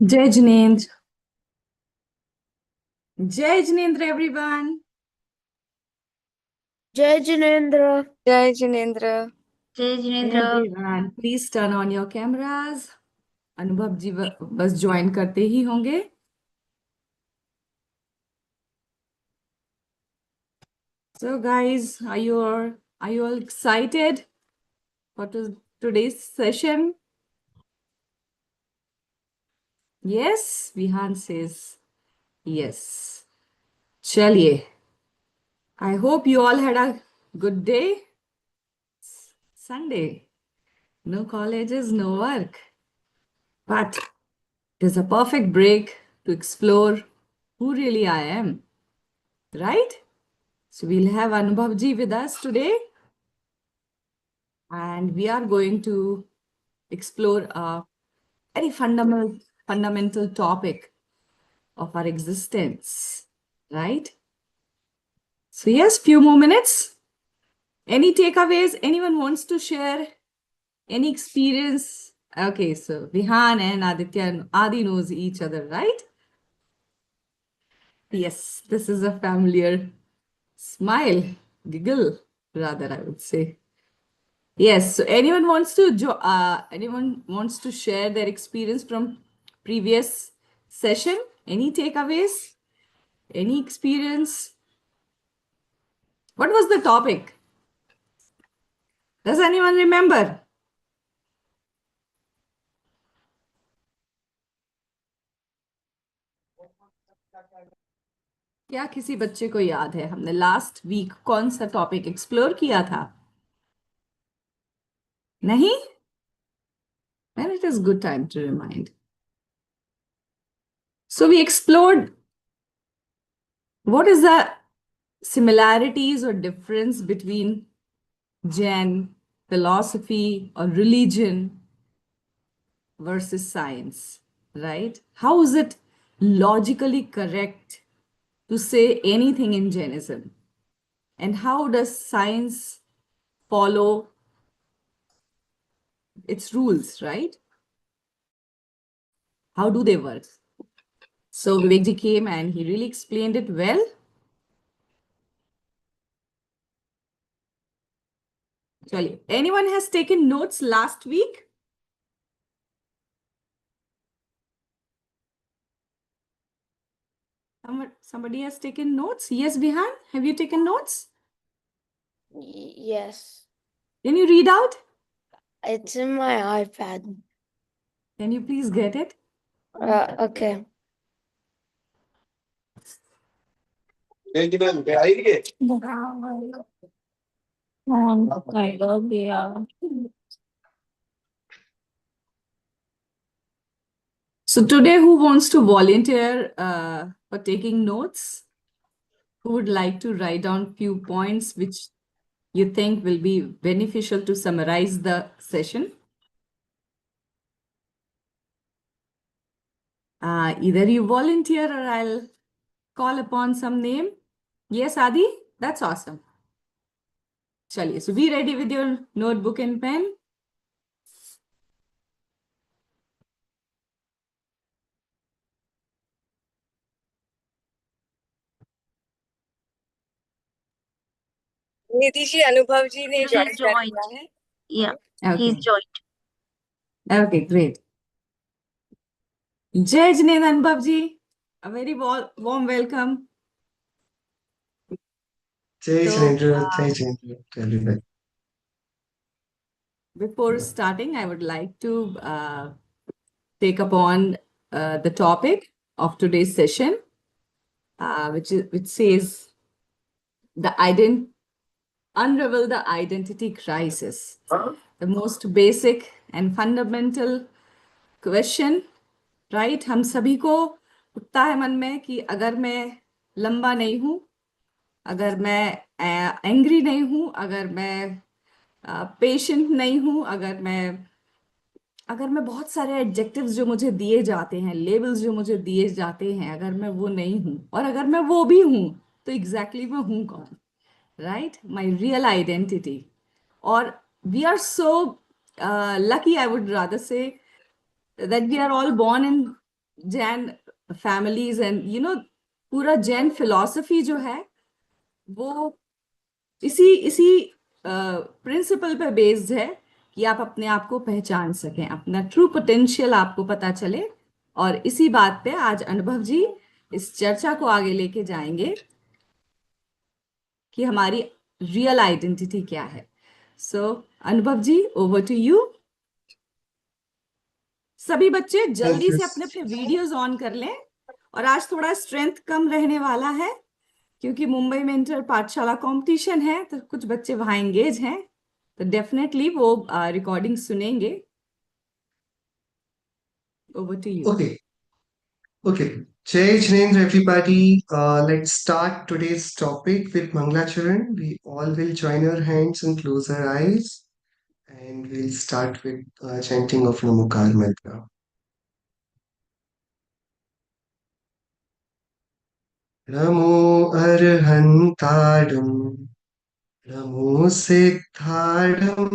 Jai Jinendra. Jai Jinendra, everyone. जय जिनेन्द्र। जय जिनेन्द्र। जय Jinendra. Everyone, please turn on your cameras. अनुभव जी बस ज्वाइन करते ही होंगे. So guys, are you all excited for today's session? Yes, Vihan says yes. Chaliye. I hope you all had a good day. Sunday. No colleges, no work. But it is a perfect break to explore who really I am. Right? So we'll have Anubhav ji with us today. And we are going to explore a very fundamental topic of our existence. Right? So yes, few more minutes. Any takeaways? Anyone wants to share any experience? Okay, so Vihan and Aditya and Adi knows each other, right? Yes, this is a familiar smile, giggle, rather, I would say. Yes, so anyone wants to share their experience from previous session? Any takeaways? Any experience? What was the topic? Does anyone remember? क्या किसी बच्चे को याद है हमने last week कौन सा topic explore किया था? नहीं? Then it is good time to remind. So we explored what is the similarities or difference between Jain philosophy or religion versus science, right? How is it logically correct to say anything in Jainism? And how does science follow its rules, right? How do they work? So Vivekji came and he really explained it well. Chali. Anyone has taken notes last week? Somebody has taken notes? Yes, Bihan, have you taken notes? Yes, Can you read out? it's in my iPad. Can you please get it? Okay. So today, who wants to volunteer for taking notes? Who would like to write down few points which you think will be beneficial to summarize the session? Either you volunteer or I'll call upon some name. Yes, Adi? That's awesome. Chaliye. So be ready with your notebook and pen. Nidhi ji, अनुभव जी ने He's join कर joined. लिया है. Yeah, Okay. he's joined. Okay, great. Jai Jinesh Anubhav ji, a very warm welcome. Jai So, Shri Jai Shri everybody. before starting, I would like to take upon the topic of today's session, which says unravel the identity crisis, the most basic and fundamental question, right? हम सभी को उठता है मन में कि अगर मैं लंबा नहीं हूं, अगर मैं एंग्री नहीं हूं, अगर मैं पेशेंट नहीं हूं, अगर मैं बहुत सारे एडजेक्टिव्स जो मुझे दिए जाते हैं, लेबल्स जो मुझे दिए जाते हैं, अगर मैं वो नहीं हूं और अगर मैं वो भी हूं तो एग्जैक्टली मैं हूं कौन, राइट? My real identity. और we are so lucky, I would rather say, that we are all born in Jain families and पूरा जैन फिलॉसफी जो है वो इसी इसी प्रिंसिपल पे बेस्ड है कि आप अपने आप को पहचान सकें, अपना ट्रू पोटेंशियल आपको पता चले। और इसी बात पे आज अनुभव जी इस चर्चा को आगे लेके जाएंगे कि हमारी रियल आइडेंटिटी क्या है। सो अनुभव जी, ओवर टू यू। सभी बच्चे Thank जल्दी you. से अपने अपने वीडियोस ऑन कर लें। और आज थोड़ा स्ट्रेंथ कम रहने वाला है क्योंकि मुंबई में इंटर पाठशाला कंपटीशन है, तो कुछ बच्चे वहां एंगेज हैं, तो डेफिनेटली वो रिकॉर्डिंग सुनेंगे। Over to you. Okay, okay. Jai Jinendra, everybody. Let's start today's topic with Mangalacharan. We all will join our hands and close our eyes, and we'll start with chanting of Namokar mantra. Namo Arhantadam, Namo Siddhadam,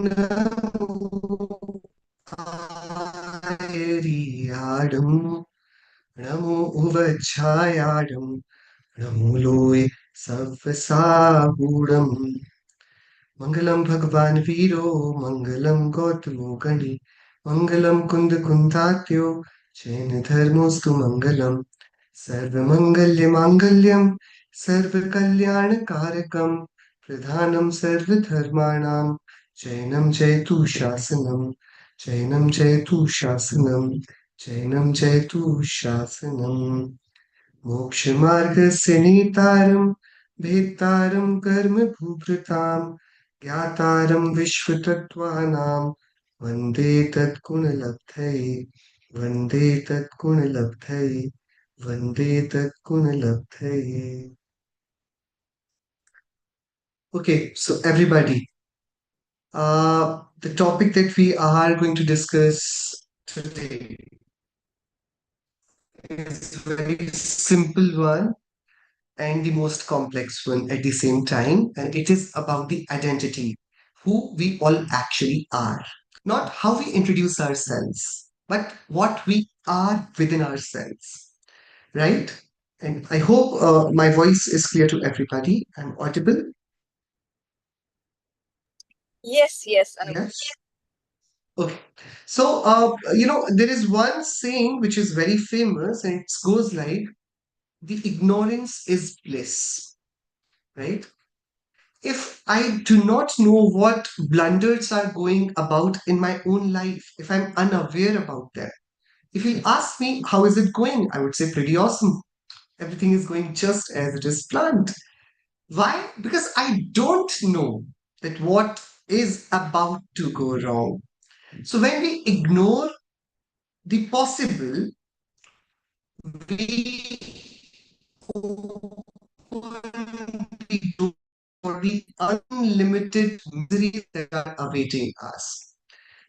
Namo Aryadam, Namo Uvajayadam, Namo Loe Savasahudam. Mangalam Bhagwan Viro, Mangalam Gautamo Gani, Mangalam Kunda Kundatyo, Jain Dharmostu Mangalam, Sarva Mangalya Mangalyam, Sarva Kalyana Karakam, Pradhanam Sarva Dharmanam, Jainam Jaitu Shasanam, Jainam Jaitu Shasanam, Jainam Jaitu Shasanam. मोक्षमार्गस्य नेतारं भेत्तारं कर्मभूभृतां ज्ञातारं विश्वतत्त्वानां वन्दे तत्कुणलब्धये वन्दे तत्कुणलब्धये वन्दे तत्कुणलब्धये. Okay, so everybody, the topic that we are going to discuss today is a very simple one and the most complex one at the same time. And it is about the identity, who we all actually are. Not how we introduce ourselves, but what we are within ourselves, right? And I hope my voice is clear to everybody. I'm audible. Yes, yes, Anup. Yes. Okay. So, there is one saying which is very famous, and it goes like, the ignorance is bliss, right? If I do not know what blunders are going about in my own life, if I'm unaware about them, if you ask me how is it going, I would say pretty awesome. Everything is going just as it is planned. Why? Because I don't know that what is about to go wrong. So when we ignore the possible, we open the door for the unlimited miseries that are awaiting us.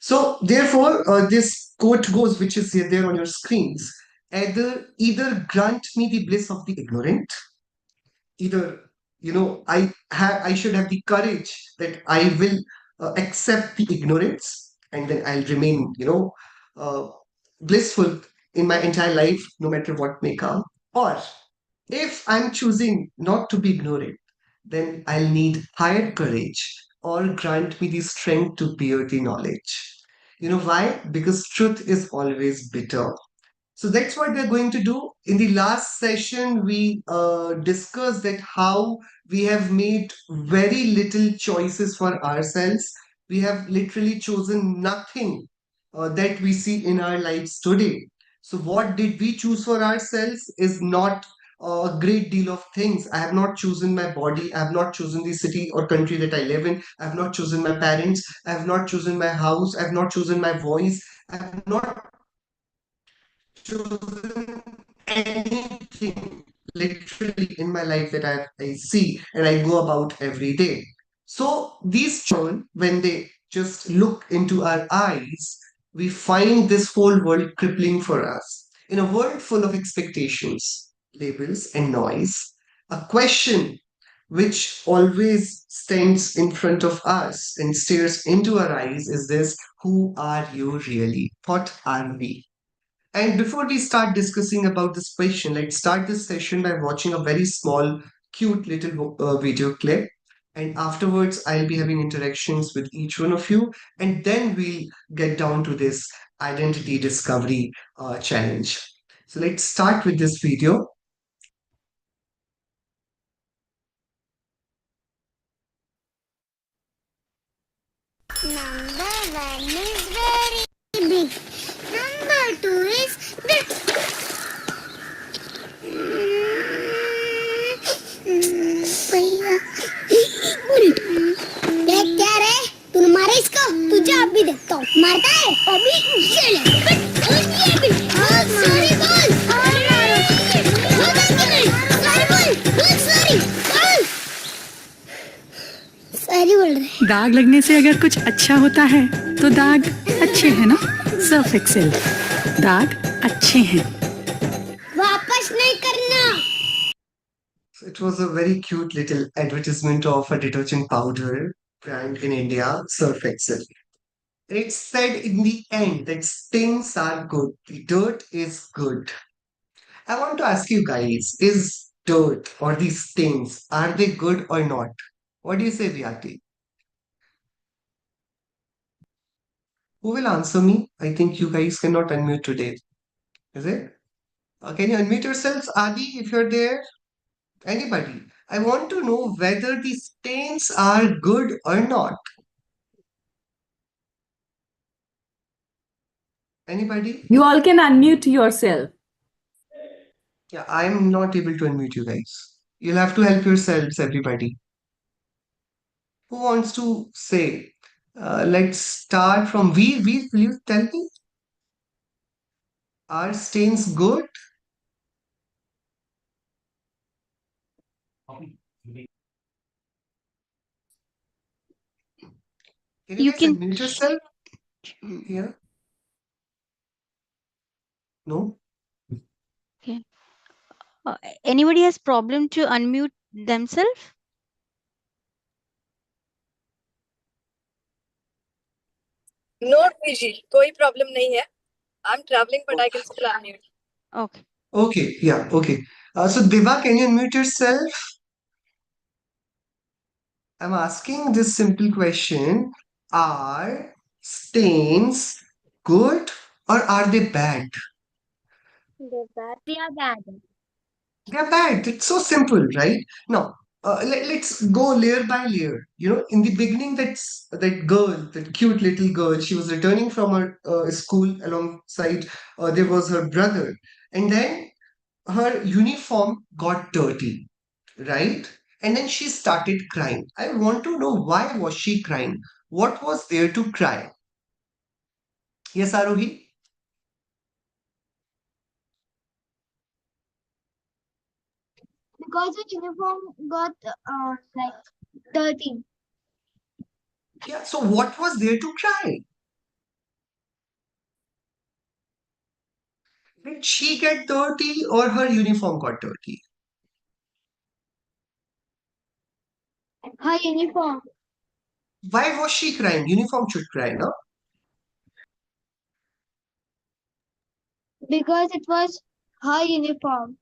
So, therefore, this quote goes, which is here there on your screens. Either grant me the bliss of the ignorant, either I should have the courage that I will accept the ignorance, and then I'll remain uh, blissful in my entire life, no matter what may come. Or if I'm choosing not to be ignorant, then I'll need higher courage or grant me the strength to bear the knowledge. You know why? Because truth is always bitter. So that's what we're going to do. In the last session, we discussed that how we have made very little choices for ourselves. We have literally chosen nothing that we see in our lives today. So what did we choose for ourselves is not a great deal of things. I have not chosen my body. I have not chosen the city or country that I live in. I have not chosen my parents. I have not chosen my house. I have not chosen my voice. I have not chosen anything literally in my life that I see and I go about every day. So these children, when they just look into our eyes, we find this whole world crippling for us. In a world full of expectations, labels, and noise, a question which always stands in front of us and stares into our eyes is this: who are you really? What are we? And before we start discussing about this question, let's start this session by watching a very small, cute little video clip. And afterwards, I'll be having interactions with each one of you. And then we'll get down to this identity discovery challenge. So let's start with this video. Number one is very big. Number two is big. भैया देख क्या रे तूने मारा इसको तुझे अब भी देखता हूँ मारता है अभी ये ले ये भी सॉरी बोल सॉरी बोल सॉरी बोल रहे दाग लगने से अगर कुछ अच्छा होता है तो दाग अच्छे हैं ना। सर्फ एक्सेल, दाग अच्छे हैं। वापस नहीं करना So it was a very cute little advertisement of a detergent powder brand in India, Surf Excel. It said in the end that stains are good, the dirt is good. I want to ask you guys, is dirt or these stains, are they good or not? What do you say, Vyati? Who will answer me? I think you guys cannot unmute today. Is it? Can you unmute yourselves, Adi, if you're there? Anybody? I want to know whether the stains are good or not. Anybody? You all can unmute yourself. Yeah, I'm not able to unmute you guys. You'll have to help yourselves, everybody. Who wants to say? Let's start from V. V, will you tell me? Are stains good? Can you You guys can. unmute yourself here? No? Okay. Anybody has problem to unmute themselves? No, PG, कोई problem नहीं है. I'm traveling, but I can still unmute. Okay. Okay, yeah, okay. So Deva, can you unmute yourself? I'm asking this simple question. Are stains good or are they bad? they are bad They're bad. It's so simple, right? Now, let's go layer by layer. In the beginning, that girl, that cute little girl, she was returning from her school alongside, there was her brother. And then her uniform got dirty, right? And then she started crying. I want to know, why was she crying? What was there to cry? Yes, Arohi? because the uniform got like dirty Yeah, so what was there to cry? Did she get dirty or her uniform got dirty? her uniform Why was she crying? Uniform should cry, no? because it was her uniform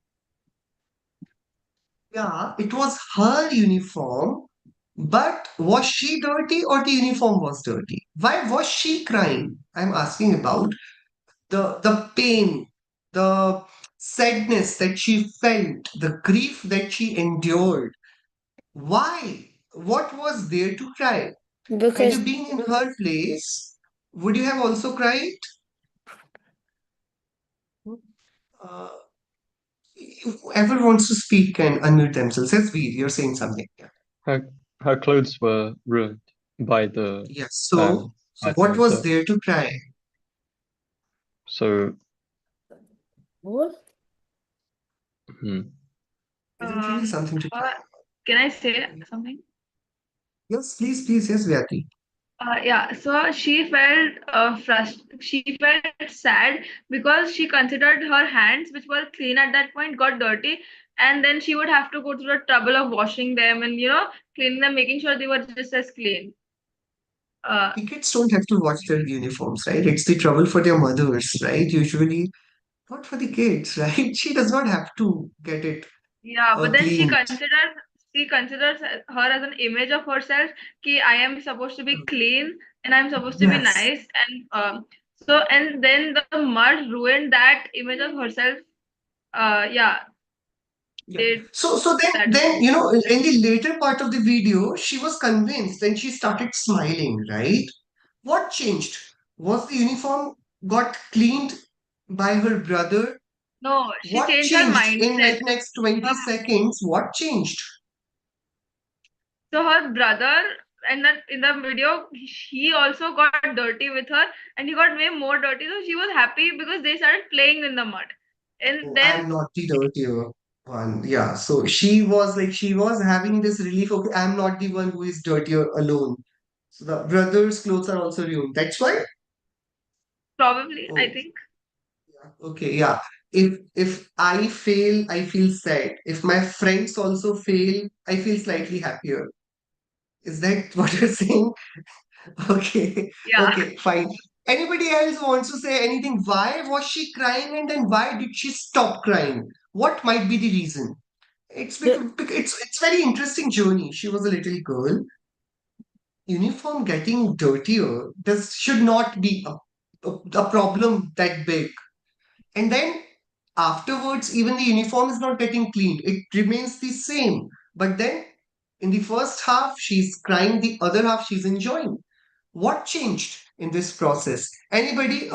Yeah, it was her uniform, but was she dirty or the uniform was dirty? Why was she crying? I'm asking about the pain, the sadness that she felt, the grief that she endured. Why? What was there to cry? Had you Because been in her place, would you have also cried? Uh, Whoever wants to speak can unmute themselves. Yes, Veer, you're saying something. Yeah. Her clothes were ruined by the Yes. So item what was itself. there to cry? So hmm. Isn't really something to cry. Can I say something? Yes, please, please. Yes, Vyati. Yeah, so she felt sad because she considered her hands, which were clean at that point, got dirty, and then she would have to go through the trouble of washing them and cleaning them, making sure they were just as clean. Kids don't have to watch their uniforms, right? It's the trouble for their mothers, right? Usually, Not for the kids, right? She does not have to get it Yeah, but then cleaned. she considers her as an image of herself. Ki I am supposed to be clean and I'm supposed to be Yes. nice, and and then the mud ruined that image of herself. Yeah, Yeah. did So then, that way. in the later part of the video, she was convinced and she started smiling, right? What changed? Was the uniform got cleaned by her brother? No, she What changed her changed in mindset. like next 20 Her, seconds? What changed? so her brother, and that in the video, he also got dirty with her, and he got way more dirty. So she was happy because they started playing in the mud, and Oh, then I'm not the dirtier one. Yeah. So she was having this relief. Okay, I'm not the one who is dirtier alone. So the brother's clothes are also ruined. That's why. probably I Oh, think. yeah. Okay. Yeah. If I fail, I feel sad. If my friends also fail, I feel slightly happier. Is that what you're saying? Okay. Yeah. Okay. Fine. Anybody else wants to say anything? Why was she crying and then why did she stop crying? What might be the reason? It's The, because it's very interesting journey. She was a little girl. Uniform getting dirtier this should not be a problem that big. And then afterwards, even the uniform is not getting cleaned. It remains the same. But then in the first half, she's crying. The other half, she's enjoying. What changed in this process? Anybody?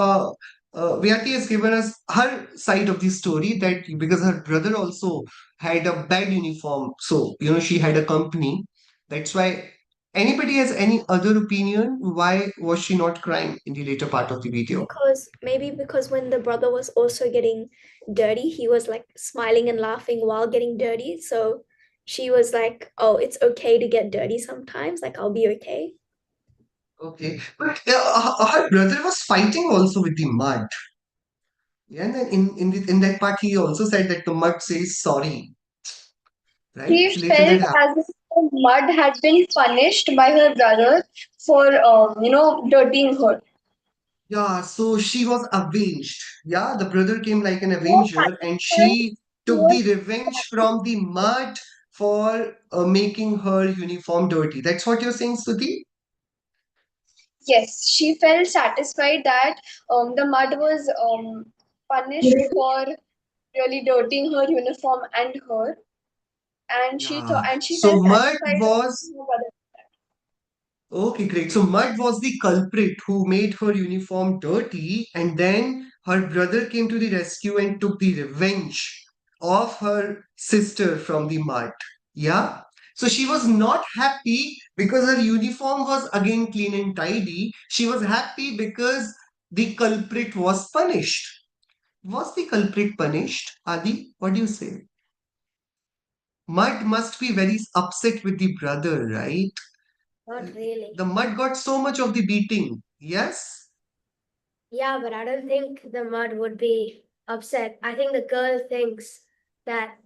Vyati has given us her side of the story that because her brother also had a bad uniform, so she had a company. That's why. Anybody has any other opinion? Why was she not crying in the later part of the video? Because maybe because when the brother was also getting dirty, he was like smiling and laughing while getting dirty. So she was like, "Oh, it's okay to get dirty sometimes. Like I'll be okay." Okay, but her brother was fighting also with the mud. Yeah, and then in that part, he also said that the mud says sorry, right? She So later that felt happened. as if the mud had been punished by her brother for, dirtying her. Yeah, so she was avenged. Yeah, the brother came like an She was avenger, and satisfied. she She took was the revenge from the mud for making her uniform dirty. That's what you're saying, Stuti? Yes, she felt satisfied that the mud was punished for really dirtying her uniform and her, and Yeah. she So felt mud satisfied that was her brother. Okay, great. So Mud was the culprit who made her uniform dirty, and then her brother came to the rescue and took the revenge of her sister from the mud. Yeah. So she was not happy because her uniform was again clean and tidy. She was happy because the culprit was punished. Was the culprit punished? Adi, what do you say? Mud must be very upset with the brother, right? Not really. The mud got so much of the beating. Yes? Yeah, but I don't think the mud would be upset. I think the girl thinks that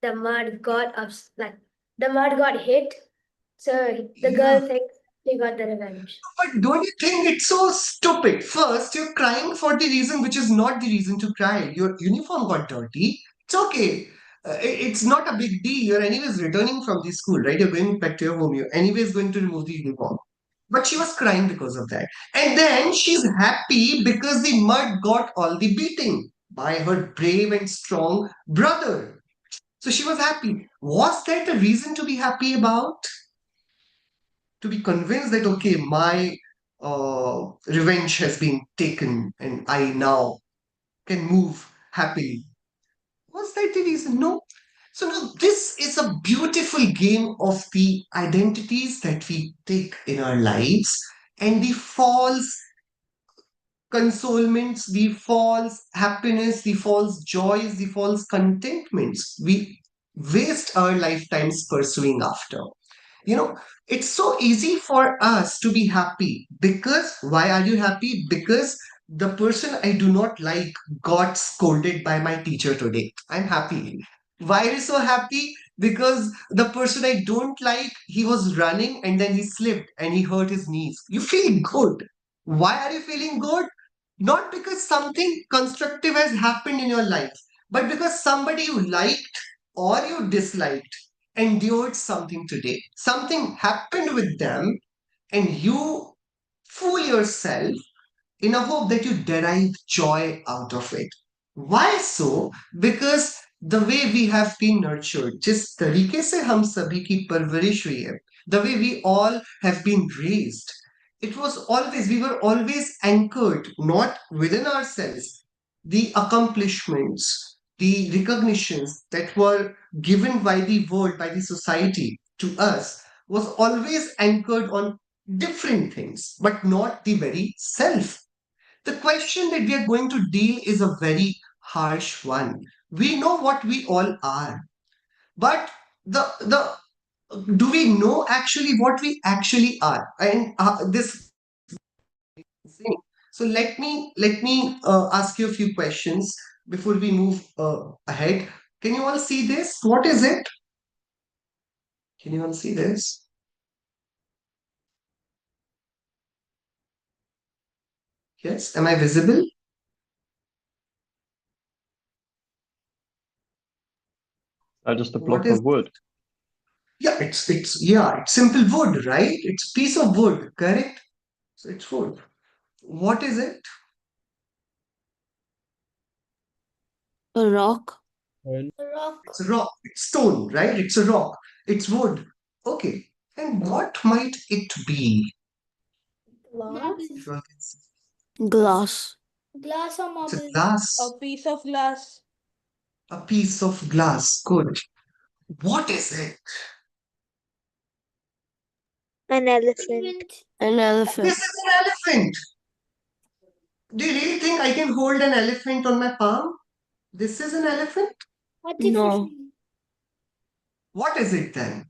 the mud got like the mud got hit, so the Yeah. girl thinks she got the revenge. But don't you think it's so stupid? First, you're crying for the reason which is not the reason to cry. Your uniform got dirty. It's okay. It's not a big deal. You're anyways returning from the school, right? You're going back to your home. You're anyways going to remove the uniform. But she was crying because of that. And then she's happy because the mud got all the beating by her brave and strong brother. So she was happy. Was that a reason to be happy about? To be convinced that, okay, my revenge has been taken and I now can move happily. Was that the reason? No. So now this is a beautiful game of the identities that we take in our lives and the false consolements, the false happiness, the false joys, the false contentments we waste our lifetimes pursuing after. You know, it's so easy for us to be happy because why are you happy? Because the person I do not like got scolded by my teacher today. I'm happy. Why are you so happy? Because the person I don't like, he was running and then he slipped and he hurt his knees. You feel good. Why are you feeling good? Not because something constructive has happened in your life, but because somebody you liked or you disliked endured something today. Something happened with them, and you fool yourself in a hope that you derive joy out of it. Why so? Because the way we have been nurtured, जिस तरीके से हम सभी की परवरिश हुई है, the way we all have been raised, it was always, we were always anchored, not within ourselves. The accomplishments, the recognitions that were given by the world, by the society to us, was always anchored on different things, but not the very self. The question that we are going to deal is a very harsh one. We know what we all are, but the do we know actually what we actually are? And this thing. So let me ask you a few questions before we move ahead. Can you all see this? What is it? Can you all see this? Yes. Am I visible? Just a What block is? of wood. Yeah, it's simple wood, right? It's piece of wood, correct? So it's wood. What is it? A rock. A rock. It's a rock. It's stone, right? It's a rock. It's wood. Okay. And what might it be? Glass. If you all can see. Glass. Glass or It's a marble. glass. Piece of glass. A piece of glass. Good. What is it? An elephant. An elephant. This is an elephant. Do you really think I can hold an elephant on my palm? This is an elephant? No. What is it then?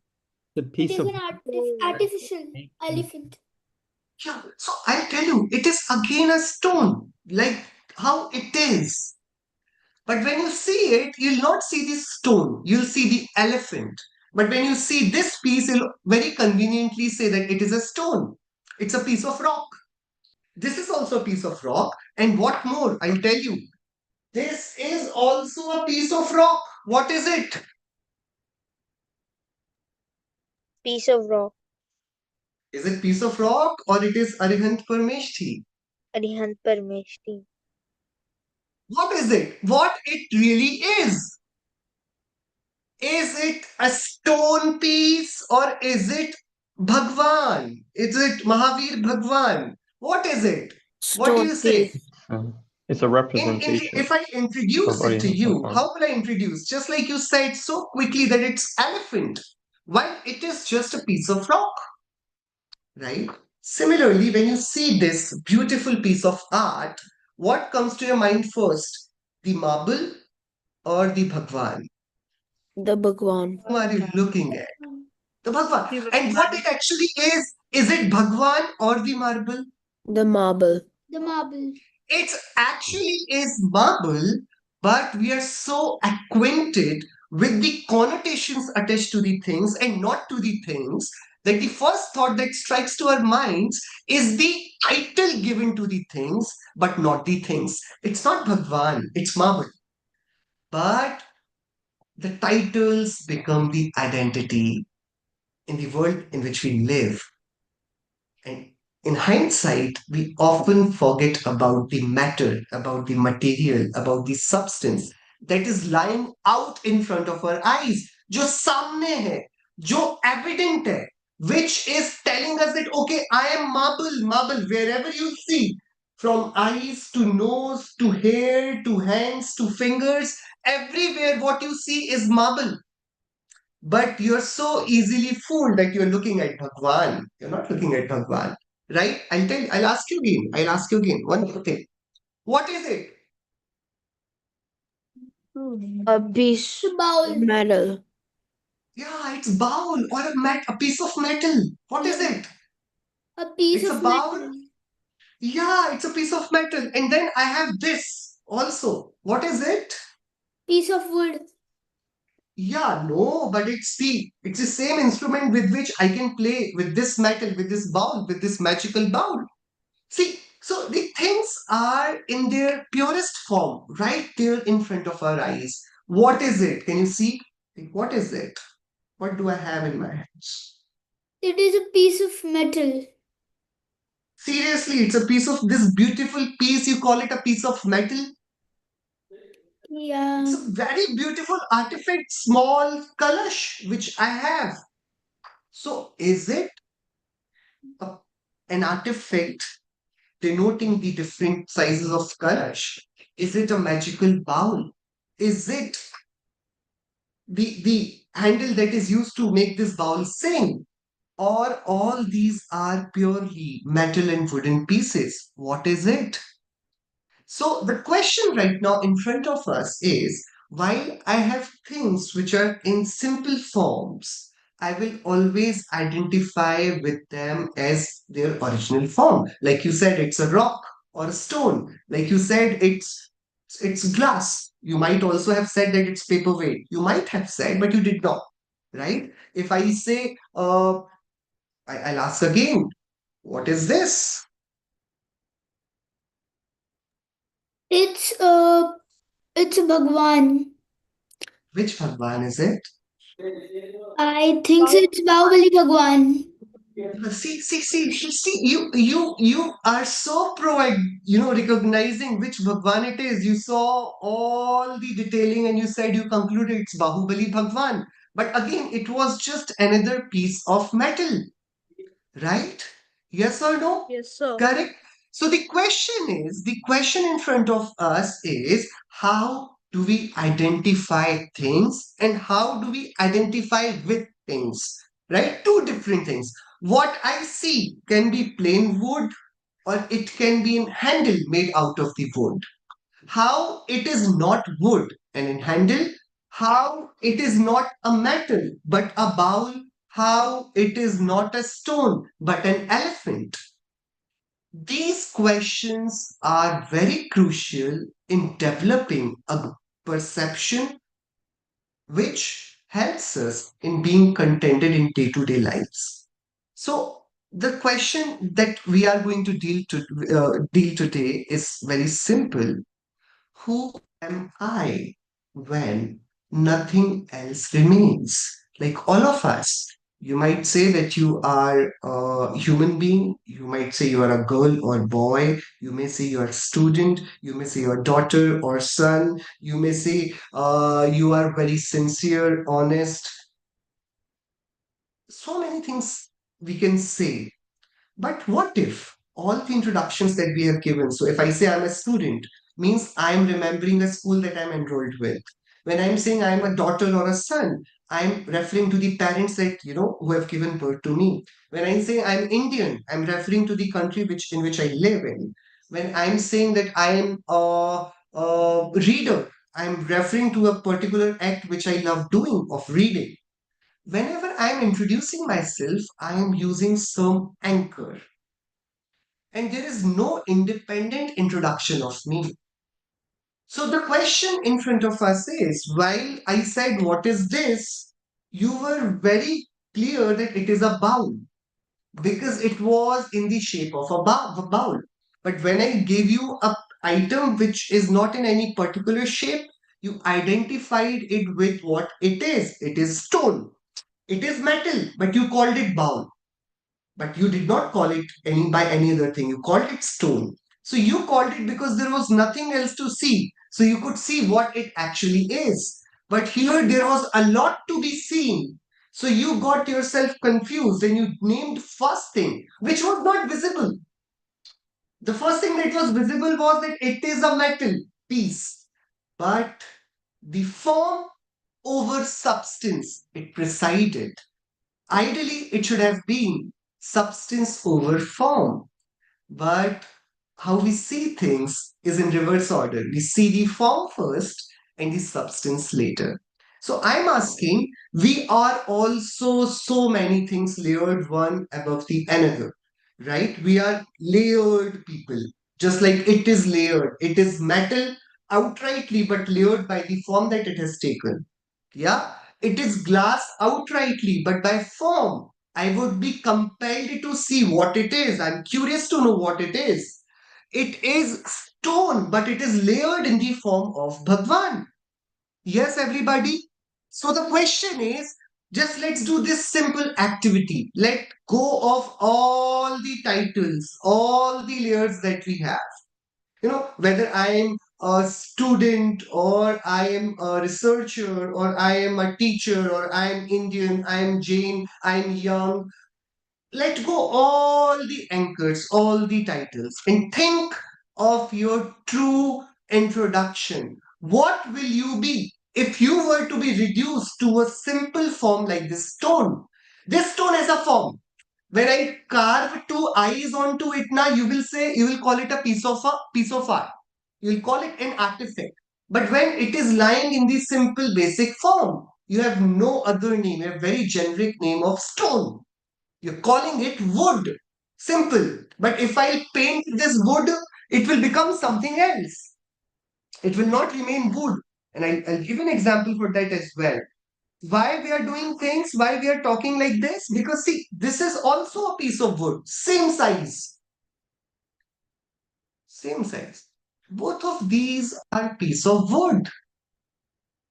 The piece of Artificial elephant. Yeah, so I'll tell you, it is again a stone, like how it is. But when you see it, you'll not see the stone, you'll see the elephant. But when you see this piece, you'll very conveniently say that it is a stone. It's a piece of rock. This is also a piece of rock. And what more? I'll tell you. This is also a piece of rock. What is it? Piece of rock. Is it piece of rock or it is Arihant Parmeshti? Arihant Parmeshti. What is it? What it really is? Is it a stone piece or is it Bhagwan? Is it Mahavir Bhagwan? What is it? What do Stone you say? piece. It's a representation If I of introduce it to Arihant you, Bhagwan. how will I introduce? Just like you said so quickly that it's elephant, while it is just a piece of rock, right? Similarly, when you see this beautiful piece of art, what comes to your mind first? The marble or the Bhagwan? The Bhagwan. Who are you looking at? The Bhagwan. The And what it actually is it Bhagwan or the marble? The marble. The marble. It actually is marble, but we are so acquainted with the connotations attached to the things and not to the things that the first thought that strikes to our minds is the title given to the things, but not the things. It's not Bhagwan, it's marble. But the titles become the identity in the world in which we live. And in hindsight, we often forget about the matter, about the material, about the substance that is lying out in front of our eyes, जो सामने है, जो evident है, which is telling us that, okay, I am marble, marble, wherever you see, from eyes to nose to hair to hands to fingers, everywhere what you see is marble. But you're so easily fooled that you're looking at Bhagwan. You're not looking at Bhagwan. Right? I'll ask you again. I'll ask you again. One more thing. What is it? A piece of metal. Yeah, it's bowl or a piece of metal. What is it? A piece It's a of bowl. metal. Yeah, it's a piece of metal. And then I have this also. What is it? Piece of wood. Yeah, no, but it's the same instrument with which I can play with this metal, with this bowl, with this magical bowl. See, So the things are in their purest form, right there in front of our eyes. What is it? Can you see? What is it? What do I have in my hands? It is a piece of metal. Seriously, it's a piece of this beautiful piece. You call it a piece of metal? Yeah. It's a very beautiful artifact, small kalash, which I have. So, is it a, an artifact denoting the different sizes of kalash? Is it a magical bowl? Is it the handle that is used to make this bowl sing? Or all these are purely metal and wooden pieces? What is it? So the question right now in front of us is, while I have things which are in simple forms, I will always identify with them as their original form. Like you said, it's a rock or a stone. Like you said, it's glass. You might also have said that it's paperweight. You might have said, but you did not. Right? If I say, I'll ask again, what is this? It's a Bhagwan. Which Bhagwan is it? I think so it's Bahubali Bhagwan. See, you are so pro at, recognizing which Bhagwan it is. You saw all the detailing and you said you concluded it's Bahubali Bhagwan. But again, it was just another piece of metal, right? Yes or no? Yes, sir. Correct. So the question in front of us is, how do we identify things and how do we identify with things? Right? Two different things. What I see can be plain wood or it can be a handle made out of the wood. How it is not wood and in handle, how it is not a metal but a bowl, how it is not a stone but an elephant. These questions are very crucial in developing a perception which helps us in being contented in day to day lives. So, the question that we are going to deal today is very simple. Who am I when nothing else remains? Like all of us, you might say that you are a human being, you might say you are a girl or boy, you may say you are a student, you may say your daughter or son, you may say you are very sincere, honest. So many things we can say, but what if all the introductions that we have given, so if I say I'm a student, means I'm remembering a school that I'm enrolled with. When I'm saying I'm a daughter or a son, I'm referring to the parents that, who have given birth to me. When I say I'm Indian, I'm referring to the country in which I live in. When I'm saying that I am a reader, I'm referring to a particular act which I love doing of reading. Whenever I'm introducing myself, I am using some anchor and there is no independent introduction of me. So the question in front of us is, while I said, what is this? You were very clear that it is a bowl because it was in the shape of a bowl. But when I gave you a item which is not in any particular shape, you identified it with what it is. It is stone. It is metal, but you called it bowl. But you did not call it by any other thing. You called it stone. So you called it because there was nothing else to see. So you could see what it actually is. But here there was a lot to be seen. So you got yourself confused and you named first thing, which was not visible. The first thing that was visible was that it is a metal piece. But the form over substance, it presided. Ideally, it should have been substance over form. But how we see things is in reverse order. We see the form first and the substance later. So I'm asking, we are also so many things layered one above the another, right? We are layered people, just like it is layered. It is metal outrightly, but layered by the form that it has taken. Yeah, it is glass outrightly, but by form. I would be compelled to see what it is. I'm curious to know what it is. It is stone, but it is layered in the form of Bhagwan. Yes, everybody. So the question is, just let's do this simple activity. Let go of all the titles, all the layers that we have. Whether I am a student or I am a researcher or I am a teacher or I am Indian, I am Jain, I am young. Let go all the anchors, all the titles, and think of your true introduction. What will you be if you were to be reduced to a simple form like this stone? This stone has a form. When I carve two eyes onto it now, you will call it a piece of art. You will call it an artifact. But when it is lying in the simple basic form, you have no other name, a very generic name of stone. You're calling it wood. Simple. But if I paint this wood, it will become something else. It will not remain wood. And I'll give an example for that as well. Why we are doing things, why we are talking like this? Because see, this is also a piece of wood. Same size. Same size. Both of these are piece of wood.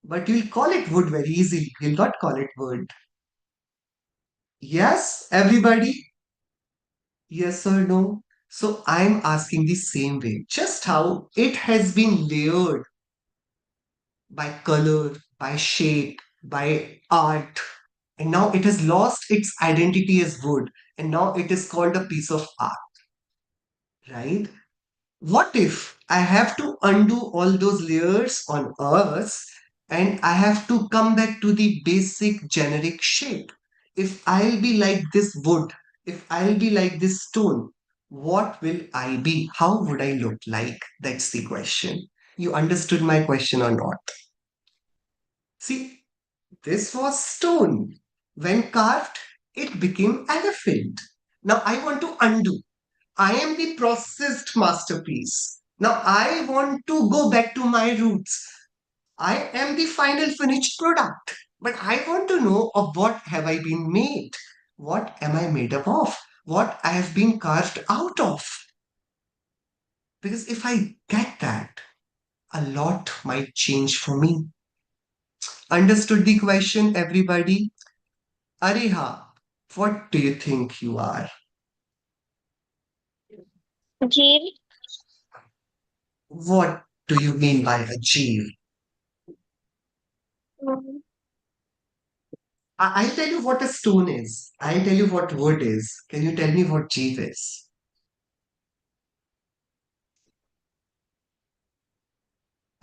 But you'll call it wood very easily. You'll not call it wood. Yes, everybody? Yes or no? So I'm asking the same way. Just how it has been layered by color, by shape, by art, and now it has lost its identity as wood, and now it is called a piece of art, right? What if I have to undo all those layers on us and I have to come back to the basic generic shape? If I'll be like this wood, if I'll be like this stone, what will I be? How would I look like? That's the question. You understood my question or not? See, this was stone. When carved, it became elephant. Now I want to undo. I am the processed masterpiece. Now I want to go back to my roots. I am the final finished product. But I want to know of what have I been made? What am I made up of? What I have been carved out of? Because if I get that, a lot might change for me. Understood the question, everybody? Ariha, what do you think you are? Jeev. What do you mean by a jeev? I'll tell you what a stone is. I'll tell you what wood is. Can you tell me what jeev is?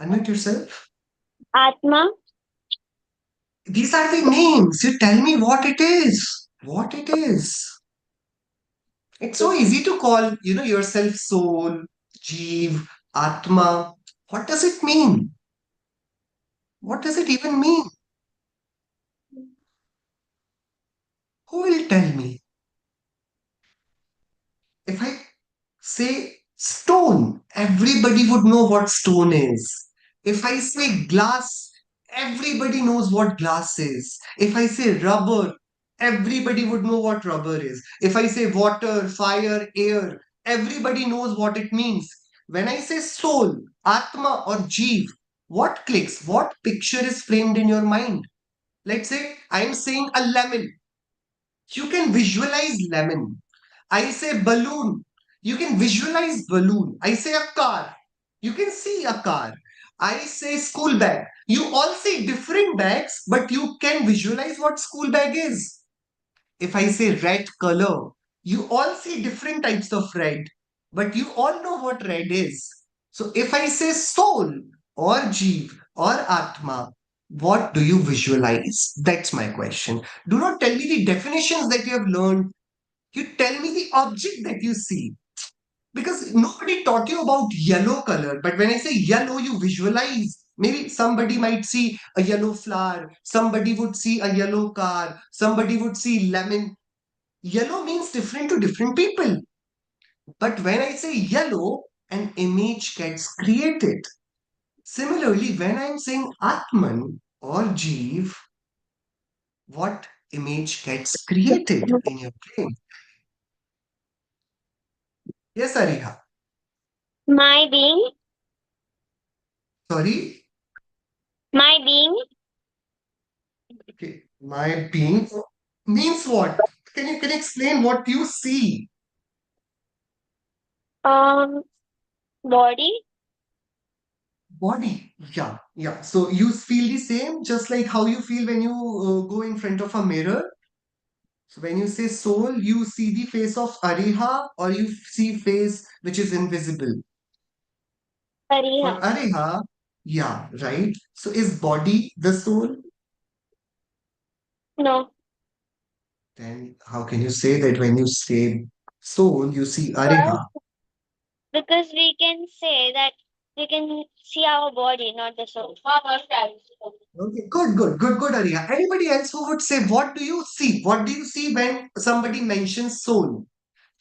Unmute yourself. Atma. These are the names. You tell me what it is. What it is. It's so easy to call, yourself soul, jeev, atma. What does it mean? What does it even mean? Who will tell me? If I say stone, everybody would know what stone is. If I say glass, everybody knows what glass is. If I say rubber, everybody would know what rubber is. If I say water, fire, air, everybody knows what it means. When I say soul, atma, or jeev, what clicks? What picture is framed in your mind? Let's say I am saying a lemon. You can visualize lemon. I say balloon. You can visualize balloon. I say a car. You can see a car. I say school bag. You all see different bags, but you can visualize what school bag is. If I say red color, you all see different types of red, but you all know what red is. So if I say soul or jeev or atma, what do you visualize? That's my question. Do not tell me the definitions that you have learned. You tell me the object that you see. Because nobody taught you about yellow color. But when I say yellow, you visualize. Maybe somebody might see a yellow flower, somebody would see a yellow car, somebody would see lemon. Yellow means different to different people. But when I say yellow, an image gets created. Similarly, when I'm saying Atman or Jeev, what image gets created in your brain? Yes, Ariha. My being, Sorry? my being, Okay. My being means what? Can you explain what you see? um, body, Body. Yeah, yeah. So you feel the same, just like how you feel when you go in front of a mirror. So when you say soul, you see the face of Ariha or you see face which is invisible. For Ariha. Ariha, yeah, right. So is body the soul? No, Then how can you say that when you say soul, you see because Ariha? because we can say that we can see our body, not the soul. Okay, good, Ariha. Anybody else who would say, what do you see? What do you see when somebody mentions soul?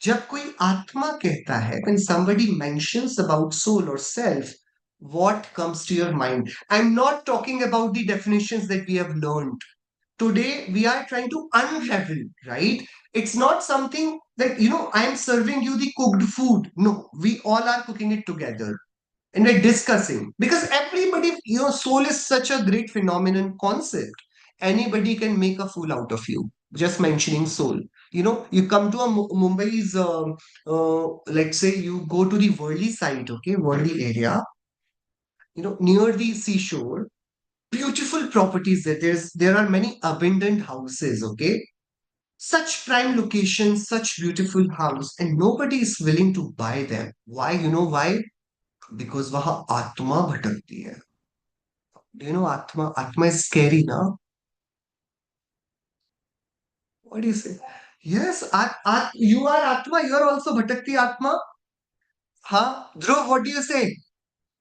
जब कोई आत्मा कहता है, when somebody mentions about soul or self, what comes to your mind? I'm not talking about the definitions that we have learned. Today, we are trying to unravel, right? It's not something that, I'm serving you the cooked food. No, we all are cooking it together and we're discussing because everybody, soul is such a great phenomenon concept. Anybody can make a fool out of you just mentioning soul. You come to a Mumbai's, let's say you go to the Worli side, okay, Worli area, near the seashore, beautiful properties there are many abandoned houses, okay, such prime locations, such beautiful house, and nobody is willing to buy them. Why? You know why? Because वहां आत्मा भटकती है. Do you know Atma? Atma is scary now. What do you say? Yes, you are Atma. You are also Bhatakti Atma. Huh? Dhruv, what do you say?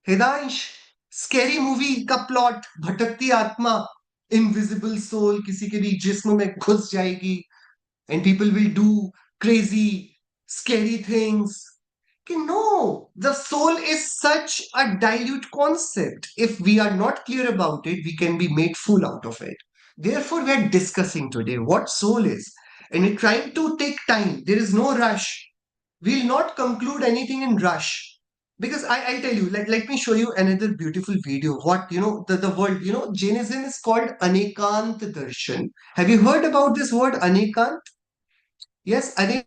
Hidansh, scary movie का plot भटकती आत्मा, invisible soul किसी के भी जिस्म में घुस जाएगी and people will do crazy, scary things. Okay, no, the soul is such a dilute concept. If we are not clear about it, we can be made fool out of it. Therefore, we are discussing today what soul is. And we're trying to take time. There is no rush. We'll not conclude anything in rush. Because I'll tell you, let me show you another beautiful video. What, the word, Jainism is called Anekant Darshan. Have you heard about this word Anekant? Yes, Anekant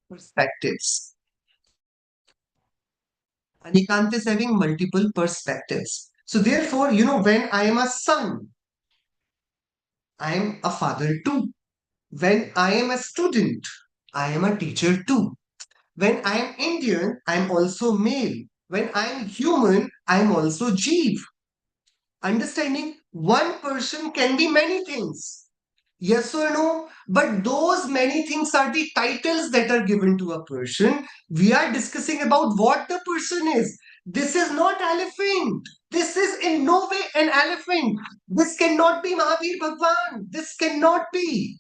perspectives. Anikant is having multiple perspectives. So therefore, when I am a son, I am a father too. When I am a student, I am a teacher too. When I am Indian, I am also male. When I am human, I am also Jeev. Understanding one person can be many things. Yes or no? But those many things are the titles that are given to a person. We are discussing about what the person is. This is not elephant. This is in no way an elephant. This cannot be Mahavir Bhagwan. This cannot be.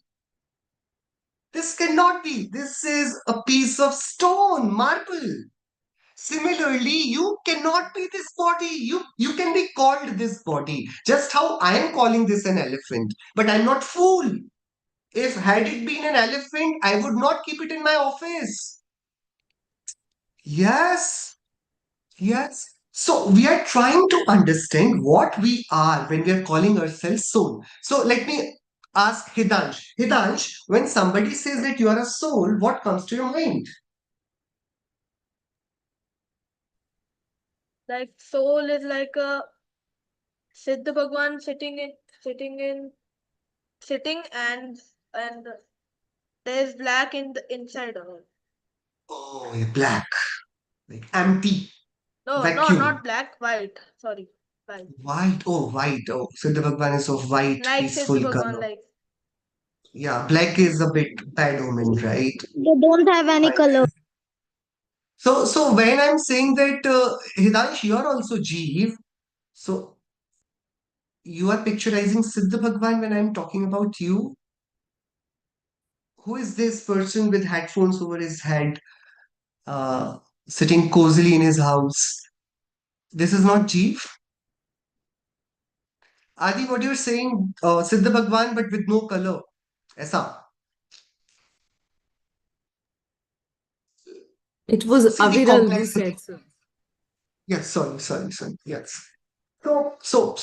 This cannot be. This is a piece of stone, marble. Similarly, you cannot be this body. You can be called this body. Just how I am calling this an elephant. But I'm not fool. If had it been an elephant, I would not keep it in my office. Yes, yes. So we are trying to understand what we are when we are calling ourselves soul. So let me ask Hidansh. Hidansh, when somebody says that you are a soul, what comes to your mind? Like soul is like a Siddha Bhagwan sitting and there's black in the inside of it. Oh, you're black, like empty, No, no, vacuum. not black, white. Sorry, white. White, oh, white. Oh, Siddha Bhagwan is of white, Like Siddha peaceful Bhagwan, color. like Yeah, black is a bit bad omen, right? They don't have any Fine. color. So when I'm saying that, Hidansh, you're also Jeev, so you are picturizing Siddha Bhagwan when I'm talking about you. Who is this person with headphones over his head, uh, sitting cozily in his house? This is not Jeev. Adi, what you're saying, Siddha Bhagwan, but with no color. Aisa. It was See the Aviral who complexity. said so. Yes, sorry. Yes. So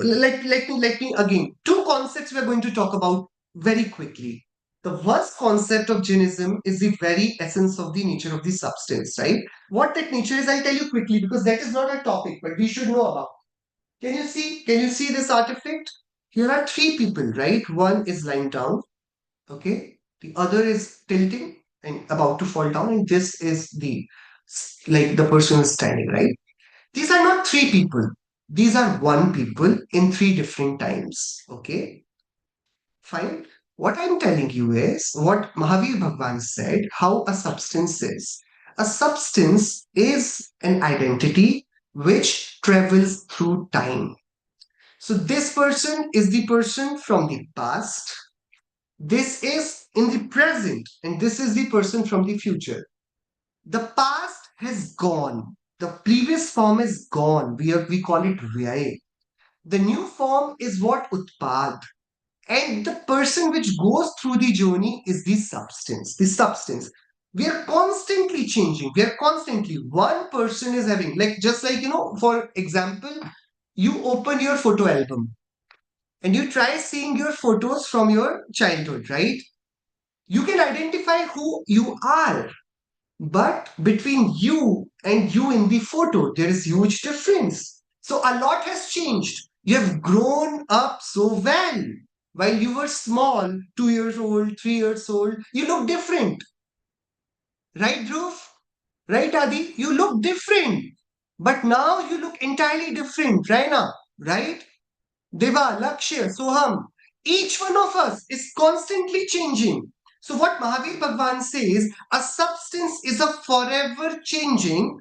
let me again. Two concepts we're going to talk about very quickly. The first concept of genism is the very essence of the nature of the substance, right? What that nature is, I'll tell you quickly because that is not a topic, but we should know about. Can you see? Can you see this artifact? Here are three people, right? One is lying down, okay? The other is tilting and about to fall down, and this is the person is standing, right? These are not three people. These are one people in three different times. Okay, fine. What I'm telling you is what Mahavir Bhagwan said, how a substance is. A substance is an identity which travels through time. So this person is the person from the past. This is in the present, and this is the person from the future. The past has gone. The previous form is gone. We call it Vyay. The new form is what Utpad. And the person which goes through the journey is the substance. The substance. We are constantly changing. We are constantly. One person is having, like, just like, for example, you open your photo album and you try seeing your photos from your childhood, right? You can identify who you are. But between you and you in the photo, there is huge difference. So a lot has changed. You have grown up so well. While you were small, 2 years old, 3 years old, you look different. Right, Dhruv? Right, Adi? You look different. But now you look entirely different, Raina. Right? Deva, Lakshya, Soham, each one of us is constantly changing. So, what Mahavir Bhagwan says, a substance is a forever changing,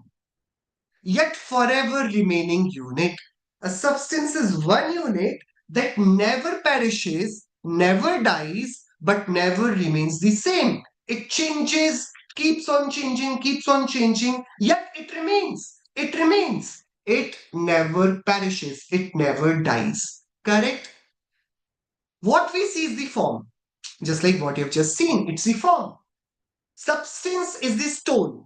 yet forever remaining unit. A substance is one unit that never perishes, never dies, but never remains the same. It changes, keeps on changing, yet it remains. It remains. It never perishes, it never dies. Correct? What we see is the form, just like what you've just seen. It's the form. Substance is the stone.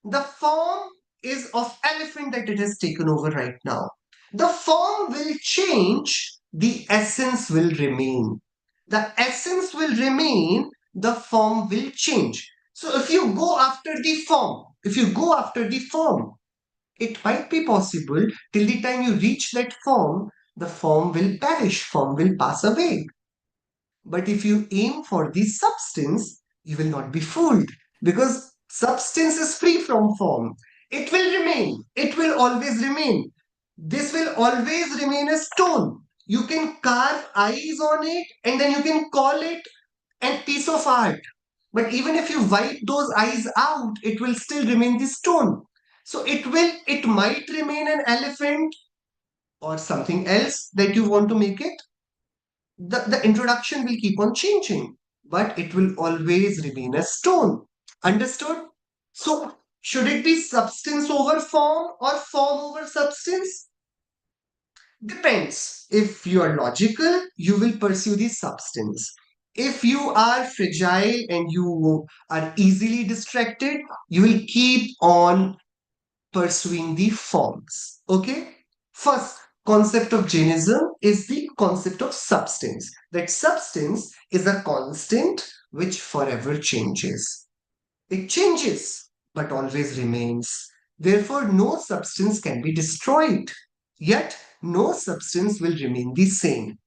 The form is of elephant that it has taken over right now. The form will change, the essence will remain. The essence will remain, the form will change. So if you go after the form, it might be possible till the time you reach that form, the form will perish, form will pass away. But if you aim for the substance, you will not be fooled because substance is free from form. It will remain. It will always remain. This will always remain a stone. You can carve eyes on it and then you can call it a piece of art. But even if you wipe those eyes out, it will still remain the stone. So it might remain an elephant or something else that you want to make it. The introduction will keep on changing, but it will always remain a stone. Understood? So, should it be substance over form or form over substance? Depends. If you are logical, you will pursue the substance. If you are fragile and you are easily distracted, you will keep on pursuing the forms. Okay? First concept of Jainism is the concept of substance. That substance is a constant which forever changes. It changes, but always remains. Therefore, no substance can be destroyed. Yet, no substance will remain the same.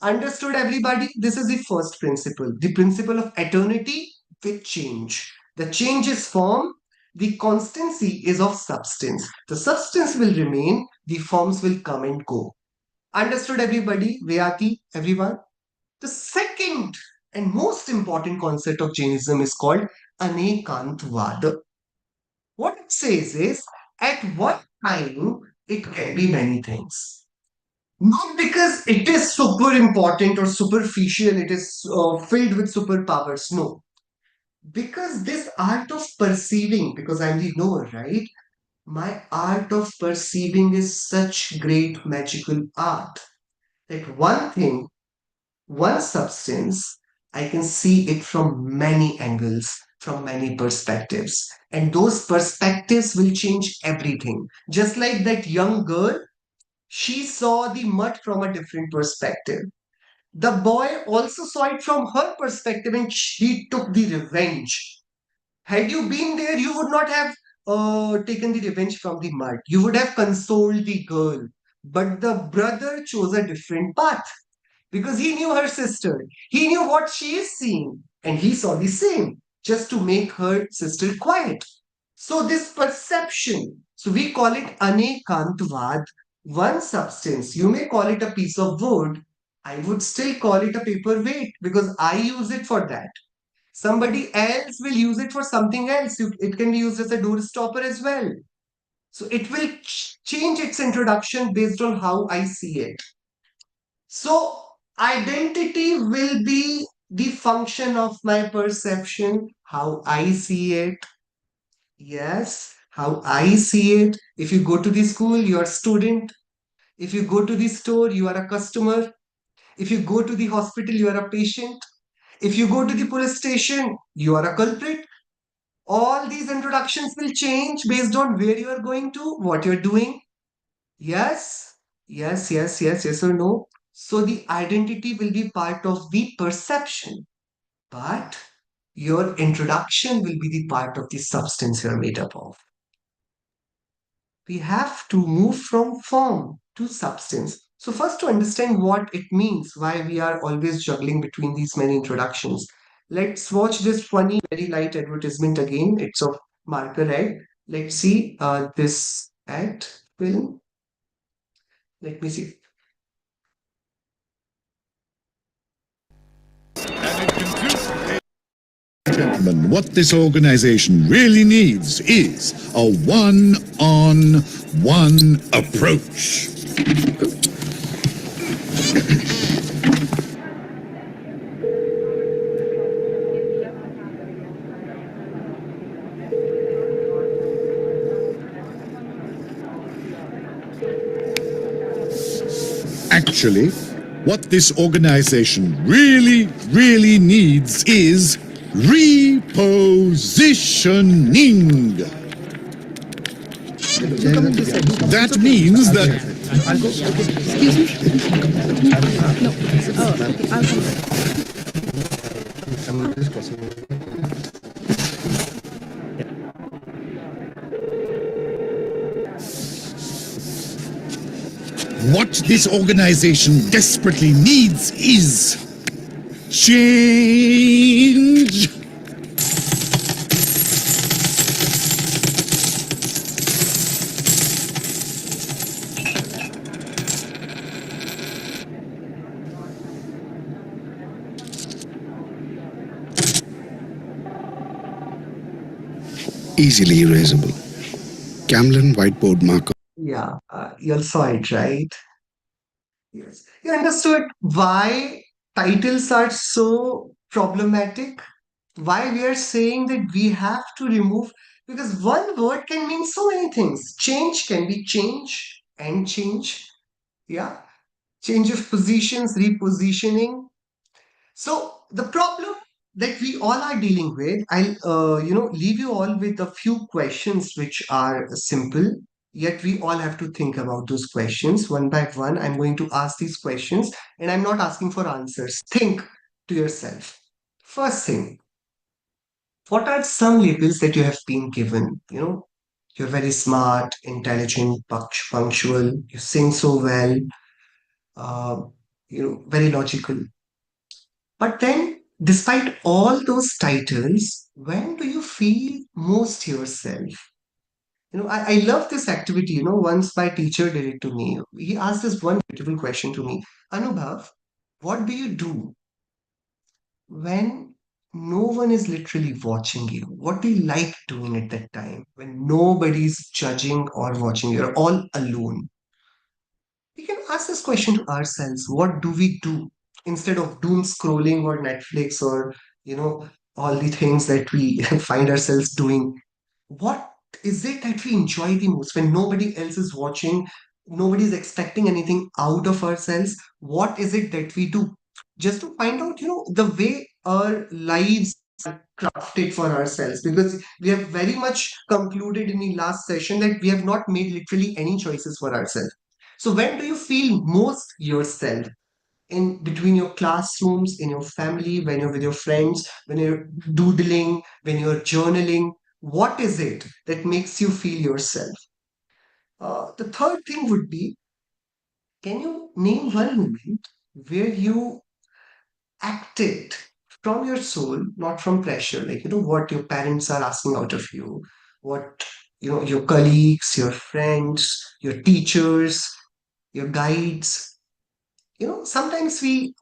Understood, everybody? This is the first principle, the principle of eternity with change. The change is form, the constancy is of substance. The substance will remain, the forms will come and go. Understood, everybody? Vyati, everyone? The second and most important concept of Jainism is called Anekantavada. What it says is, at one time, it can be many things. Not because it is super important or superficial, it is filled with superpowers. No. Because this art of perceiving, because I'm the knower, right? My art of perceiving is such great magical art that one thing, one substance, I can see it from many angles. from many perspectives. And those perspectives will change everything. Just like that young girl, she saw the mud from a different perspective. The boy also saw it from her perspective and she took the revenge. Had you been there, you would not have taken the revenge from the mud. You would have consoled the girl. But the brother chose a different path because he knew her sister. He knew what she is seeing, and he saw the same just to make her sister quiet. So, this perception, so we call it anekantvad, one substance. You may call it a piece of wood. I would still call it a paperweight because I use it for that. Somebody else will use it for something else. It can be used as a door stopper as well. So it will change its introduction based on how I see it. So identity will be the function of my perception, how I see it. Yes, how I see it. If you go to the school, you are a student. If you go to the store, you are a customer. If you go to the hospital, you are a patient. If you go to the police station, you are a culprit. All these introductions will change based on where you are going to, what you're doing. Yes, yes or no. So the identity will be part of the perception, but your introduction will be the part of the substance you're made up of. We have to move from form to substance. So, first, to understand what it means, why we are always juggling between these many introductions, let's watch this funny, very light advertisement again. It's of marker ad. Let's see this ad film. Let me see. Gentlemen, what this organization really needs is a one-on-one approach. Actually, what this organization really needs is repositioning. That means that what this organization desperately needs is change. Easily erasable. Camlin whiteboard marker. Yeah, you all saw it, right? Yes. You understood why titles are so problematic? Why we are saying that we have to remove, because one word can mean so many things. Change can be change and change. Yeah. Change of positions, repositioning. So the problem that we all are dealing with, I'll leave you all with a few questions which are simple, yet we all have to think about those questions one by one. I'm going to ask these questions and I'm not asking for answers. Think to yourself. First thing, what are some labels that you have been given? You're very smart, intelligent, punctual, you sing so well, uh, very logical. But then, despite all those titles, when do you feel most yourself? I love this activity. Once my teacher did it to me. He asked this one beautiful question to me: Anubhav, what do you do when no one is literally watching you? What do you like doing at that time when nobody's judging or watching you? You're all alone. We can ask this question to ourselves: what do we do instead of doom scrolling or Netflix or all the things that we find ourselves doing? What is it that we enjoy the most when nobody else is watching, nobody's expecting anything out of ourselves? What is it that we do just to find out the way our lives crafted for ourselves, because we have very much concluded in the last session that we have not made literally any choices for ourselves. So when do you feel most yourself? In between your classrooms, in your family, when you're with your friends, when you're doodling, when you're journaling? What is it that makes you feel yourself? The third thing would be, can you name one moment where you acted from your soul, not from pressure? Like, what your parents are asking out of you, what, your colleagues, your friends, your teachers, your guides. Sometimes we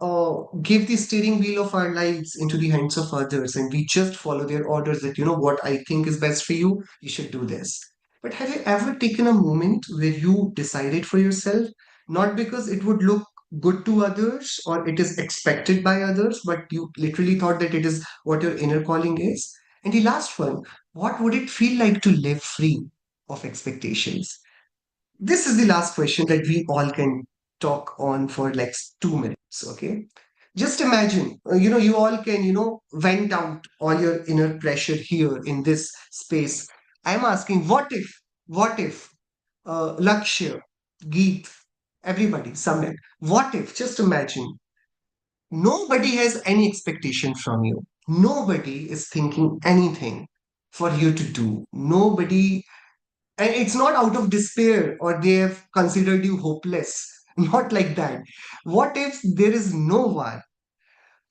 give the steering wheel of our lives into the hands of others, and we just follow their orders that, what I think is best for you, you should do this. But have you ever taken a moment where you decided for yourself, not because it would look good to others or it is expected by others, but you literally thought that it is what your inner calling is? And the last one, what would it feel like to live free of expectations? This is the last question that we all can talk on for like 2 minutes. Okay, just imagine, you all can, vent out all your inner pressure here in this space. I'm asking, what if Lakshya, Geet, everybody, Samir, what if, just imagine, nobody has any expectation from you, nobody is thinking anything for you to do, nobody, and it's not out of despair or they have considered you hopeless. Not like that. What if there is no one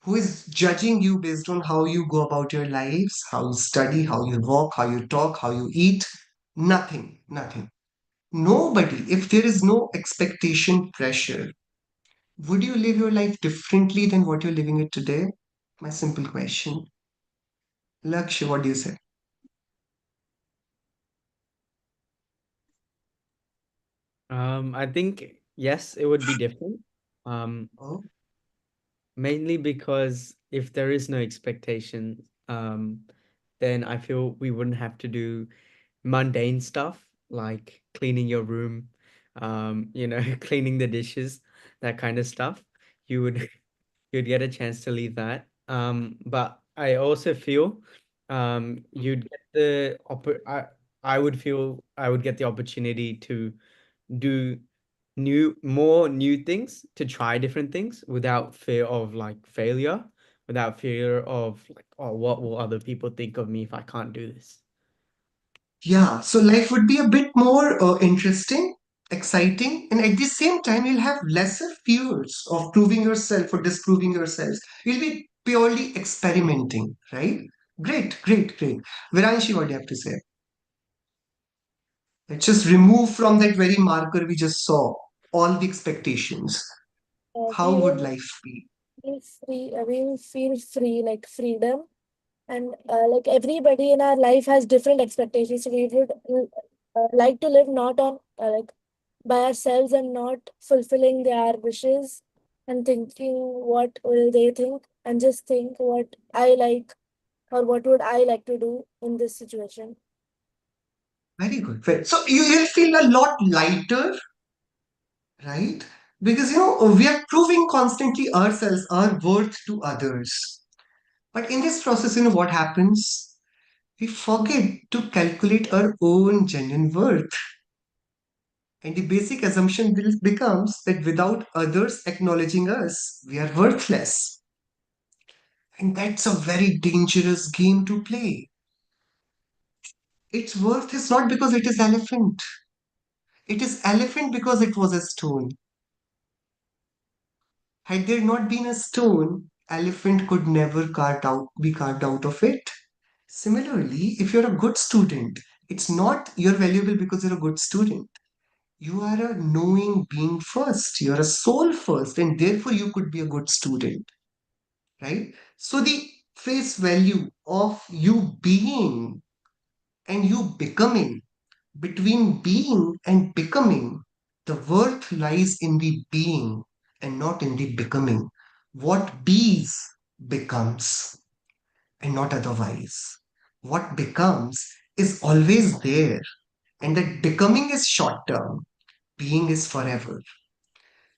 who is judging you based on how you go about your lives, how you study, how you walk, how you talk, how you eat? Nothing, nothing. Nobody. If there is no expectation pressure, would you live your life differently than what you're living it today? My simple question. Lakshya, what do you say? I think yes, it would be different. Oh, Mainly because if there is no expectation, then I feel we wouldn't have to do mundane stuff like cleaning your room, cleaning the dishes, that kind of stuff. You would you'd get a chance to leave that. But I also feel you'd get I would feel I would get the opportunity to do more new things, to try different things without fear of like failure, without fear of like, oh, what will other people think of me if I can't do this? yeah, so life would be a bit more interesting, exciting, and at the same time, you'll have lesser fears of proving yourself or disproving yourselves. You'll be purely experimenting, right? Great, great, great. Viranshi, what do you have to say? Let's just remove from that very marker we just saw all the expectations. How We would will life be? feel free. We will feel free, like freedom, and like everybody in our life has different expectations. So we would like to live not on like by ourselves and not fulfilling their wishes and thinking what will they think, and just think what I like or what would I like to do in this situation. Very good. So you'll feel a lot lighter, right? Because, we are proving constantly ourselves, our worth to others. But in this process, what happens? We forget to calculate our own genuine worth. And the basic assumption becomes that without others acknowledging us, we are worthless. And that's a very dangerous game to play. Its worth is not because it is elephant. It is elephant because it was a stone. Had there not been a stone, elephant could never be carved out of it. Similarly, if you're a good student, it's not you're valuable because you're a good student. You are a knowing being first. You're a soul first, and therefore you could be a good student, right? So the face value of you being and you becoming, between being and becoming, the worth lies in the being and not in the becoming. What bees becomes and not otherwise. What becomes is always there, and that becoming is short term, being is forever.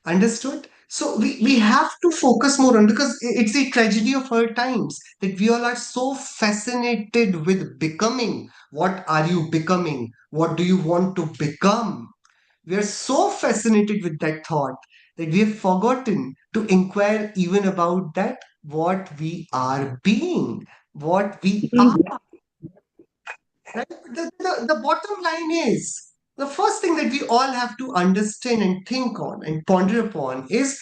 Understood? So we have to focus more on, because it's the tragedy of our times that we all are so fascinated with becoming. What are you becoming? What do you want to become? We are so fascinated with that thought that we have forgotten to inquire even about that, what we are being, what we are. Right? The bottom line is, the first thing that we all have to understand and think on and ponder upon is,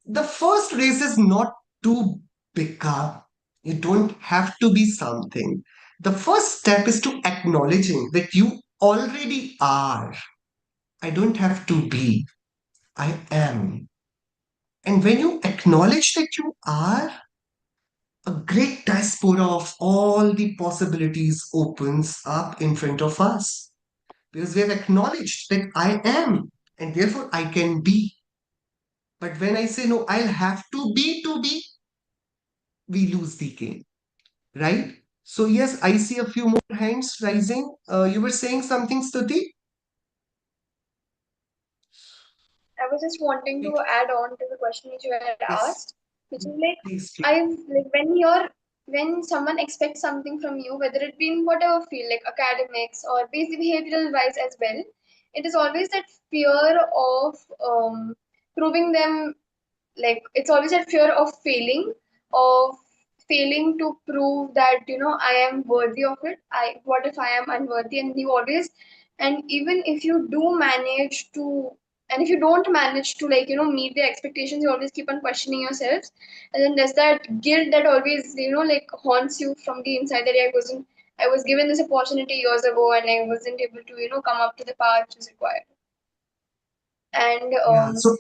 the first race is not to become. You don't have to be something. The first step is to acknowledging that you already are. I don't have to be. I am. And when you acknowledge that you are, a great diaspora of all the possibilities opens up in front of us. Because we have acknowledged that I am, and therefore I can be. But when I say no, I'll have to be, we lose the game, right? So, yes, I see a few more hands rising. You were saying something, Stuti? I was just wanting to add on to the question which you had Yes, asked, which is like please. I've like when someone expects something from you, whether it be in whatever field, like academics or basic behavioral wise as well, it is always that fear of proving them, like it's always that fear of failing to prove that I am worthy of it. I What if I am unworthy? And you always, and even if you do manage to, and if you don't manage to, like meet their expectations, you always keep on questioning yourselves. And then there's that guilt that always like haunts you from the inside, that I was given this opportunity years ago and I wasn't able to come up to the path which is required. And Yeah. So,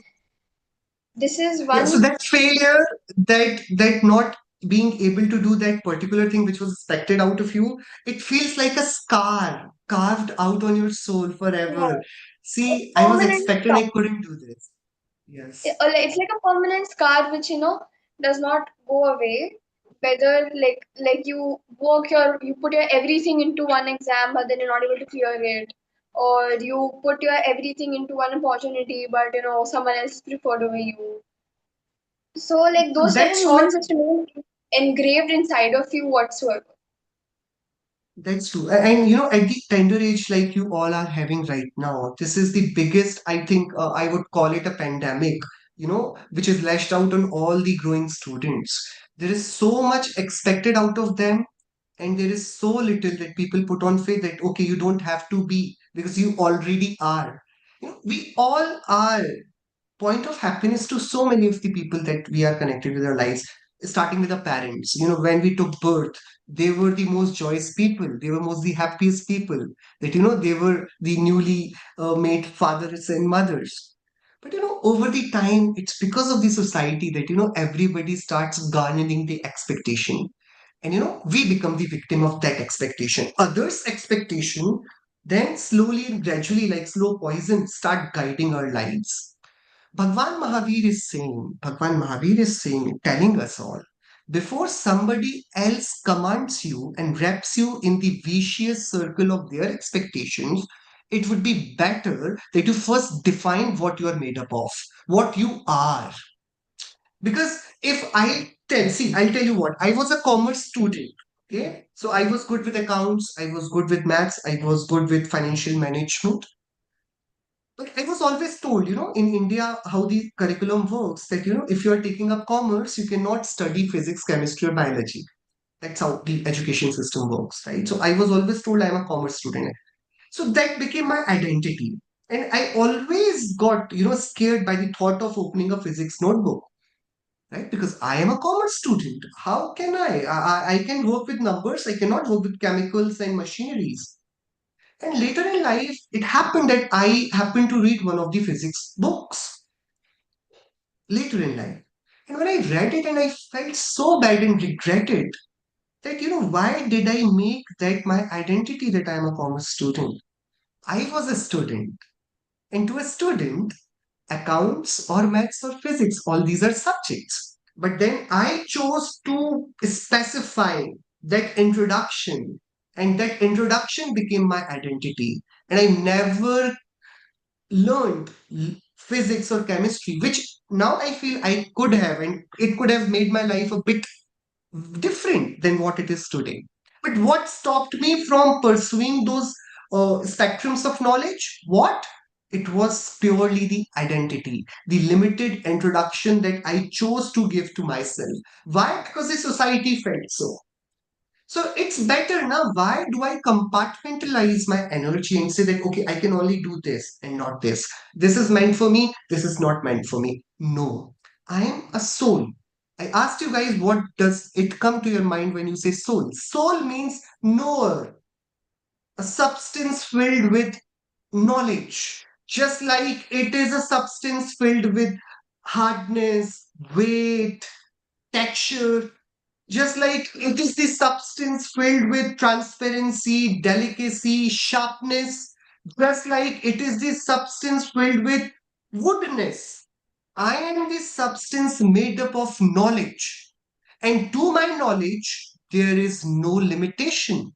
this is yeah, so one. that failure, that not being able to do that particular thing which was expected out of you, it feels like a scar carved out on your soul Yeah, forever. a See, I was permanent expected, scar. I couldn't do this. Yes. It's like a permanent scar which does not go away. Whether like you put your everything into one exam but then you're not able to clear it, or you put your everything into one opportunity but someone else is preferred over you. So like So those certain that's what, moments just remain engraved inside of you whatsoever. that's true. And at the tender age like you all are having right now, this is the biggest, I think, I would call it a pandemic, which is lashed out on all the growing students. There is so much expected out of them, and there is so little that people put on faith that, okay, you don't have to be, because you already are. We all are point of happiness to so many of the people that we are connected with our lives, starting with our parents. When we took birth, they were the most joyous people, they were most the happiest people, that they were the newly made fathers and mothers. But over the time, it's because of the society that everybody starts garnering the expectation, and we become the victim of that expectation, others expectation, then slowly and gradually, like slow poison, start guiding our lives. Bhagwan Mahavir is saying, telling us all, before somebody else commands you and wraps you in the vicious circle of their expectations, it would be better that you first define what you are made up of, what you are. Because if I'll tell you what, I was a commerce student. Okay. So I was good with accounts, I was good with maths, I was good with financial management. But I was always told, in India, how the curriculum works, that, if you are taking up commerce, you cannot study physics, chemistry, or biology. That's how the education system works, right? So I was always told I'm a commerce student. So that became my identity. And I always got, scared by the thought of opening a physics notebook, right? Because I am a commerce student. How can I can work with numbers. I cannot work with chemicals and machineries. And later in life, it happened that I happened to read one of the physics books later in life. And when I read it, and I felt so bad and regretted that, why did I make that my identity, that I am a commerce student? I was a student. And to a student, accounts or maths or physics, all these are subjects. But then I chose to specify that introduction, and that introduction became my identity. And I never learned physics or chemistry, which now I feel I could have, and it could have made my life a bit different than what it is today. But what stopped me from pursuing those spectrums of knowledge? What? It was purely the identity, the limited introduction that I chose to give to myself. Why? Because the society felt so. So it's better now. Why do I compartmentalize my energy and say that, okay, I can only do this and not this? This is meant for me, this is not meant for me. No, I am a soul. I asked you guys, what does it come to your mind when you say soul? Soul means knower, a substance filled with knowledge, just like it is a substance filled with hardness, weight, texture, just like it is the substance filled with transparency, delicacy, sharpness, just like it is the substance filled with woodness. I am the substance made up of knowledge. And to my knowledge, there is no limitation.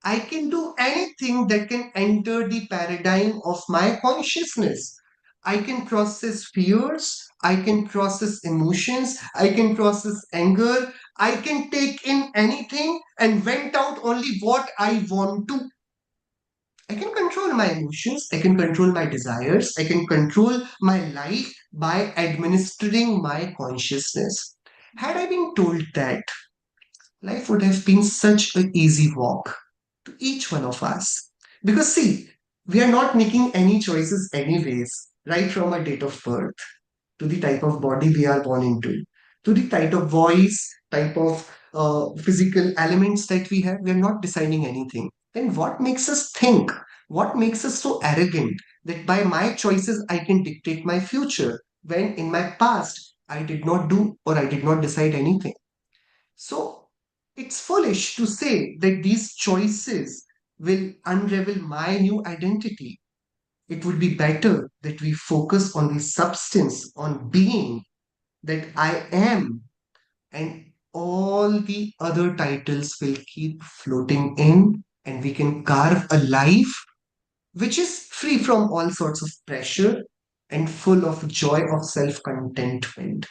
I can do anything that can enter the paradigm of my consciousness. I can process fears, I can process emotions, I can process anger, I can take in anything and vent out only what I want to. I can control my emotions, I can control my desires, I can control my life by administering my consciousness. Had I been told that, life would have been such an easy walk to each one of us. Because, see, we are not making any choices, anyways, right from our date of birth to the type of body we are born into, to the type of voice, type of physical elements that we have. We are not deciding anything. Then what makes us think? What makes us so arrogant that by my choices I can dictate my future when in my past I did not do or I did not decide anything? So it's foolish to say that these choices will unravel my new identity. It would be better that we focus on the substance, on being that I am, and all the other titles will keep floating in, and we can carve a life which is free from all sorts of pressure and full of joy of self contentment.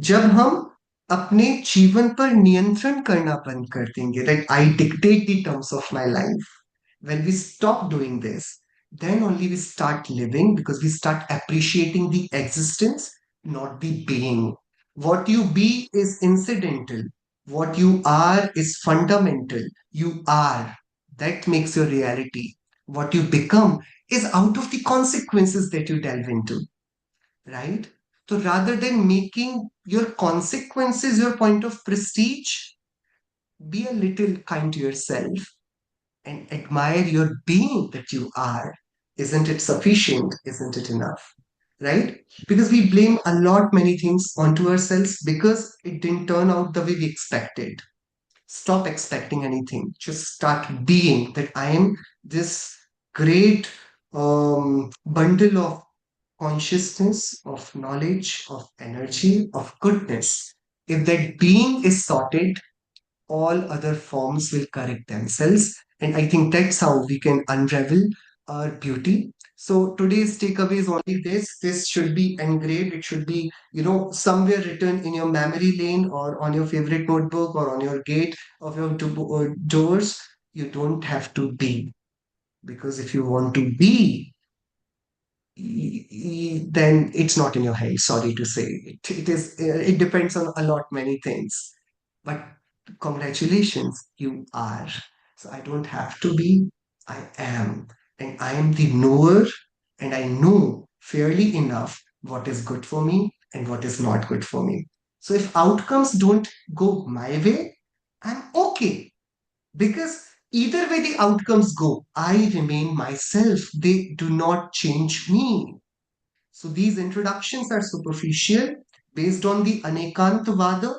जब हम अपने जीवन पर नियंत्रण करना बंद कर देंगे, like I dictate the terms of my life, when we stop doing this, then only we start living, because we start appreciating the existence, not the being. What you be is incidental. What you are is fundamental. You are. That makes your reality. What you become is out of the consequences that you delve into, right? So rather than making your consequences your point of prestige, be a little kind to yourself and admire your being that you are. Isn't it sufficient? Isn't it enough? Right? Because we blame a lot many things onto ourselves because it didn't turn out the way we expected. Stop expecting anything. Just start being that I am this great bundle of consciousness, of knowledge, of energy, of goodness. If that being is sorted, all other forms will correct themselves. And I think that's how we can unravel our beauty. So today's takeaway is only this. This should be engraved. It should be, somewhere written in your memory lane or on your favorite notebook or on your gate of your doors. You don't have to be. Because if you want to be, then it's not in your hands. Sorry to say. It is. It depends on a lot many things. But congratulations, you are. So I don't have to be, I am. And I am the knower, and I know fairly enough what is good for me and what is not good for me. So if outcomes don't go my way, I'm okay. Because either way the outcomes go, I remain myself. They do not change me. So these introductions are superficial based on the Anekantavada.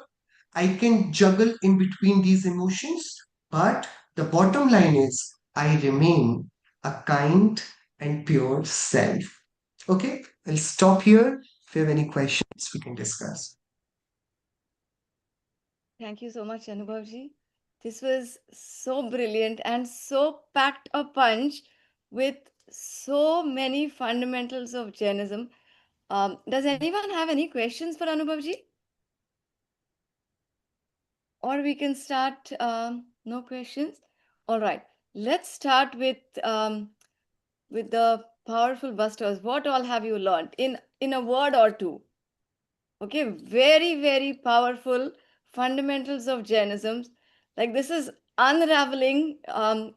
I can juggle in between these emotions, but the bottom line is I remain a kind and pure self. Okay, I'll stop here. If you have any questions, we can discuss. Thank you so much, Anubhavji. This was so brilliant and so packed a punch with so many fundamentals of Jainism. Does anyone have any questions for Anubhavji? Or we can start. No questions. All right. Let's start with the powerful busters. What all have you learned in a word or two? Okay, very powerful fundamentals of Jainism. Like this is unraveling, and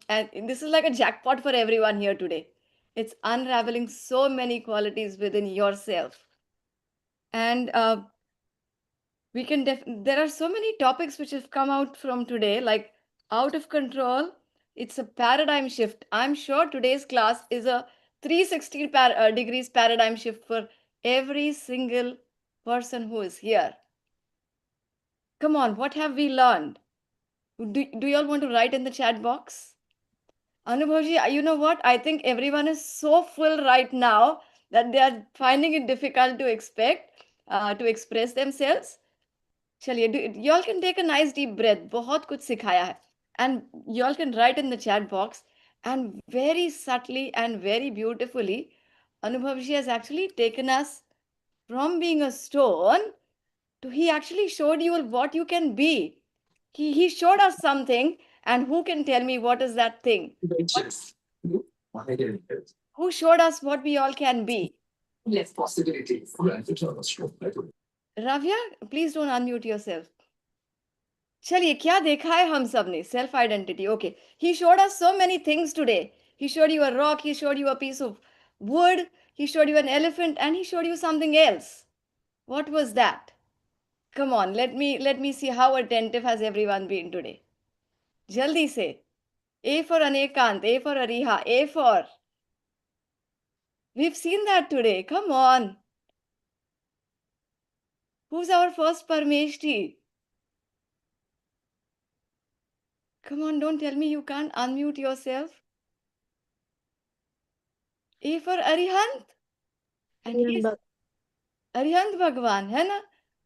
this is like a jackpot for everyone here today. It's unraveling so many qualities within yourself, and we can there are so many topics which have come out from today, like out of control. It's a paradigm shift. I'm sure today's class is a 360 degrees paradigm shift for every single person who is here. Come on, what have we learned? Do you all want to write in the chat box? Anubhavji, you know what? I think everyone is so full right now that they are finding it difficult to to express themselves. चलिए, you all can take a nice deep breath. बहुत कुछ सिखाया है. And you all can write in the chat box. And very subtly and very beautifully, Anubhavji has actually taken us from being a stone to he actually showed you what you can be. He showed us something, and who can tell me what is that thing? Who showed us what we all can be? Ravya, please don't unmute yourself. चलिए क्या देखा है हम सब ने self identity okay he showed us so many things today he showed you a rock he showed you a piece of wood he showed you an elephant and he showed you something else what was that come on let me see how attentive has everyone been today jaldi se a for anekant a for ariha a for we've seen that today come on who's our first parmeshti come on don't tell me you can't unmute yourself a for arihant and he's Arihant Bhagwan, है ना?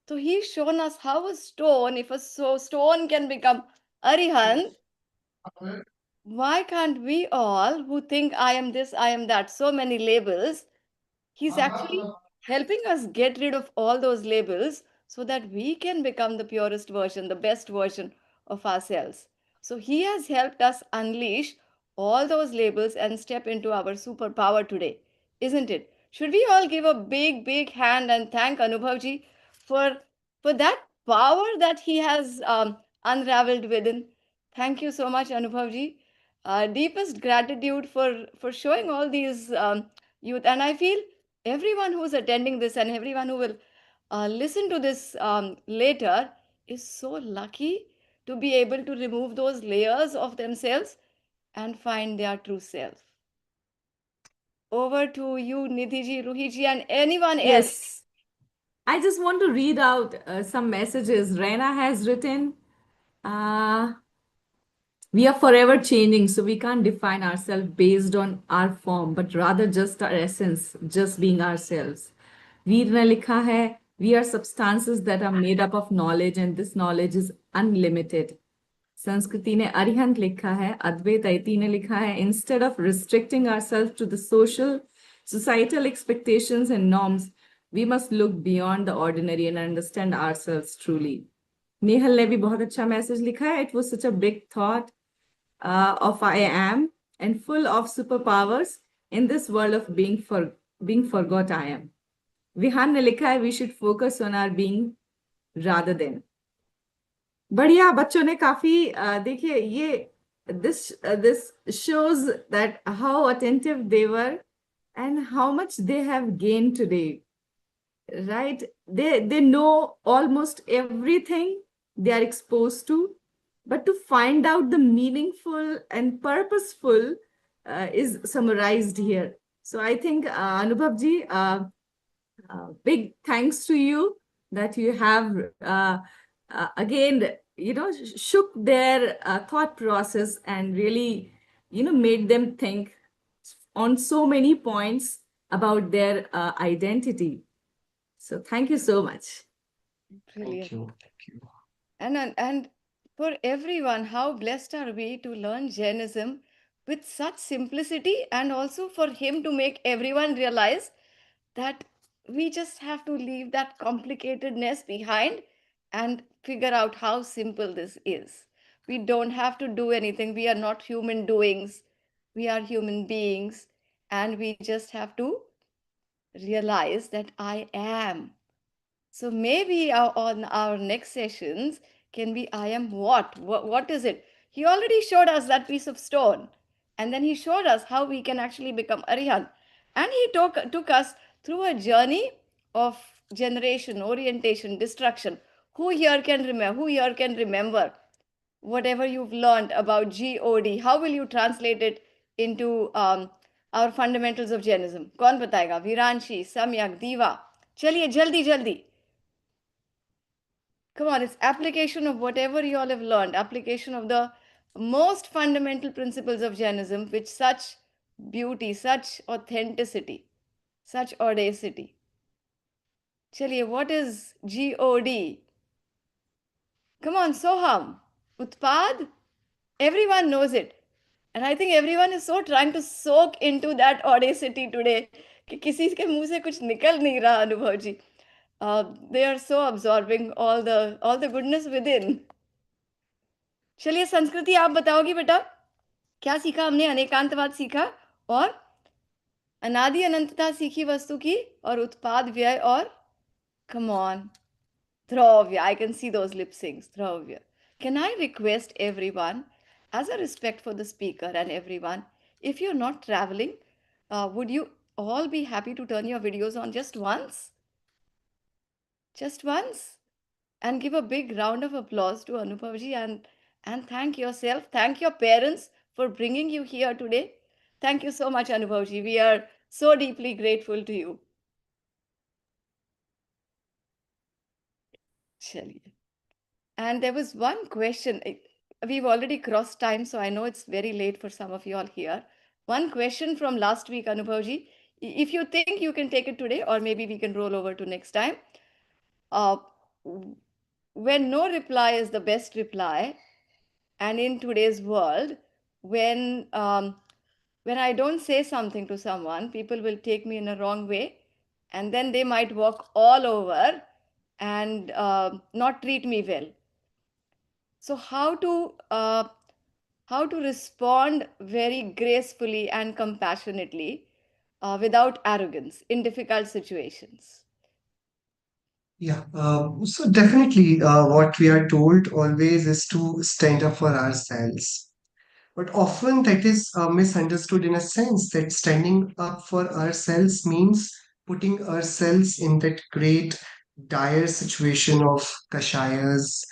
So he's shown us how a stone, if a stone can become Arihant, why can't we all who think I am this, I am that, so many labels, he's actually helping us get rid of all those labels so that we can become the purest version, the best version of ourselves. So he has helped us unleash all those labels and step into our superpower today, isn't it? Should we all give a big hand and thank Anubhavji for that power that he has unraveled within? Thank you so much, Anubhavji. Deepest gratitude for showing all these youth, and I feel everyone who's attending this and everyone who will listen to this later is so lucky to be able to remove those layers of themselves and find their true self. Over to you, Nidhiji, Ruhiji, and anyone else. Yes. I just want to read out some messages. Rena has written, we are forever changing, so we can't define ourselves based on our form, but rather just our essence, just being ourselves. Veer ne likha hai, we are substances that are made up of knowledge, and this knowledge is unlimited. संस्कृति ने अरिहंत लिखा है अद्वैत अयति ने लिखा है instead of restricting ourselves to the societal expectations and norms we must look beyond the ordinary and understand ourselves truly Nehal ने भी बहुत अच्छा मैसेज लिखा है it was such a big thought of I am and full of superpowers in this world of being forgot I am Vihaan ने लिखा है we should focus on our being rather than बढ़िया बच्चों ने काफी देखिए ये this shows that how attentive they were and how much they have gained today right they know almost everything they are exposed to but to find out the meaningful and purposeful is summarized here so I think Anubhavji big thanks to you that you have again shook their thought process and really made them think on so many points about their identity so thank you so much Brilliant. Thank you. And for everyone, how blessed are we to learn Jainism with such simplicity and also for him to make everyone realize that we just have to leave that complicatedness behind and figure out how simple this is. We don't have to do anything. We are not human doings. We are human beings. And we just have to realize that I am. So maybe on our next sessions can be I am what? What is it? He already showed us that piece of stone. And then he showed us how we can actually become Arihant. And he took us through a journey of generation, orientation, destruction. Who here can remember? Who here can remember whatever you've learned about God? How will you translate it into our fundamentals of Jainism? कौन बताएगा? Viranshi, Samyak, Diva. चलिए जल्दी जल्दी. Come on, it's application of whatever you all have learned, application of the most fundamental principles of Jainism with such beauty, such authenticity, such audacity. Chaliye, what is God? Come on, Soham, Utpad, everyone knows it. And I think everyone is so trying to soak into that audacity today कि किसी के मुंह से कुछ निकल नहीं रहा अनुभव जी. They are so absorbing all the goodness within. चलिए संस्कृति आप बताओगी बेटा क्या सीखा हमने अनेकांतवाद सीखा और अनादि अनंतता सीखी वस्तु की और उत्पाद व्यय और come on Dravya, I can see those lip syncs. Dravya. Can I request everyone, as a respect for the speaker and everyone, if you're not traveling, would you all be happy to turn your videos on just once? Just once? And give a big round of applause to Anupavji and thank yourself. Thank your parents for bringing you here today. Thank you so much, Anupavji. We are so deeply grateful to you. Chaliye. And there was one question. We've already crossed time, so I know it's very late for some of you all here. One question from last week, Anubhavji. If you think you can take it today, or maybe we can roll over to next time. When no reply is the best reply, and in today's world, when I don't say something to someone, people will take me in a wrong way, and then they might walk all over and not treat me well. So how to respond very gracefully and compassionately without arrogance in difficult situations? Yeah, so definitely what we are told always is to stand up for ourselves. But often that is misunderstood in a sense that standing up for ourselves means putting ourselves in that great dire situation of Kashayas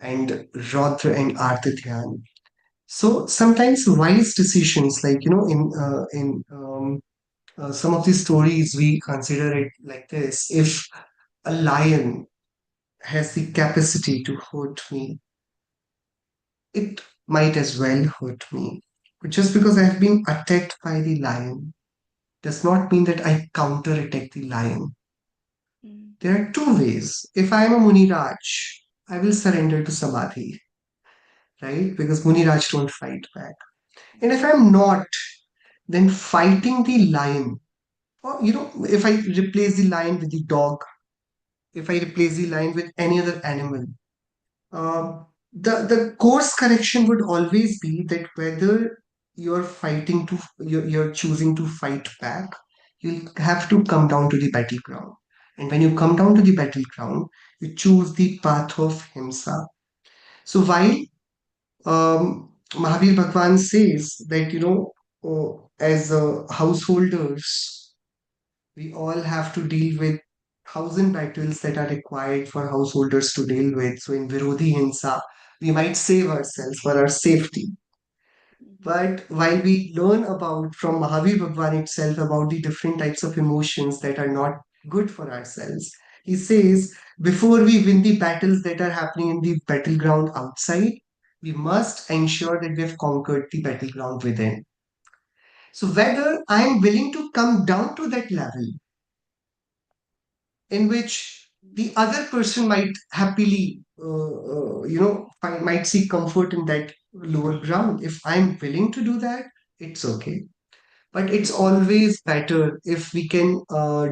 and Rodra and Artithyan. So sometimes wise decisions, like in some of these stories, we consider it like this: if a lion has the capacity to hurt me, it might as well hurt me. But just because I have been attacked by the lion does not mean that I counterattack the lion. There are two ways. If I am a Muniraj, I will surrender to Samadhi, right? Because Muniraj don't fight back. And if I'm not, then fighting the lion, or if I replace the lion with the dog, if I replace the lion with any other animal, the course correction would always be that whether you're choosing to fight back, you have to come down to the battleground. And when you come down to the battleground, you choose the path of himsa. So while Mahavir Bhagwan says that as householders, we all have to deal with thousand battles that are required for householders to deal with. So in Virodhi Hinsa, we might save ourselves for our safety. But while we learn about from Mahavir Bhagwan itself about the different types of emotions that are not good for ourselves, he says before we win the battles that are happening in the battleground outside, we must ensure that we have conquered the battleground within. So whether I am willing to come down to that level in which the other person might happily, might seek comfort in that lower ground. If I'm willing to do that, it's okay. but it's always better if we can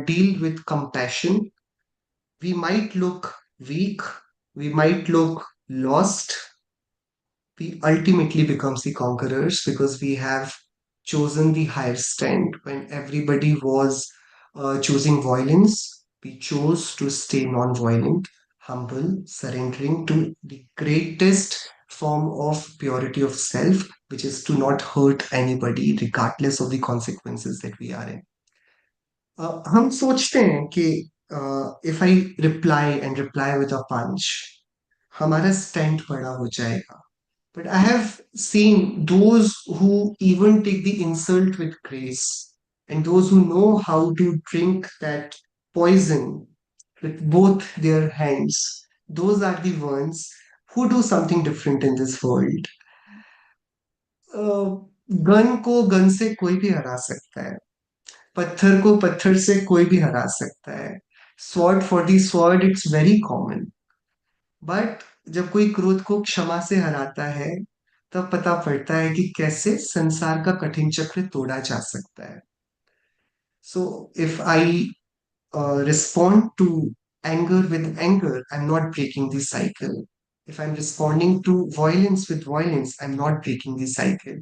deal with compassion. We might look weak, we might look lost, we ultimately becomes the conquerors because we have chosen the higher stand. When everybody was choosing violence, we chose to stay non-violent, humble, surrendering to the greatest form of purity of self, which is to not hurt anybody regardless of the consequences that we are in. हम सोचते हैं कि if I reply and reply with a punch, हमारा stand बड़ा हो जाएगा. But I have seen those who even take the insult with grace, and those who know how to drink that poison with both their hands. Those are the ones who do something different in this world. Gun को gun से कोई भी हरा सकता है, पत्थर को पत्थर से कोई भी हरा सकता है. Sword for the sword it's very common. But जब कोई क्रोध को क्षमा से हराता है, तब पता पड़ता है कि कैसे संसार का कठिन चक्र तोड़ा जा सकता है. So if I respond to anger with anger, I'm not breaking the cycle. If I'm responding to violence with violence, I'm not breaking the cycle.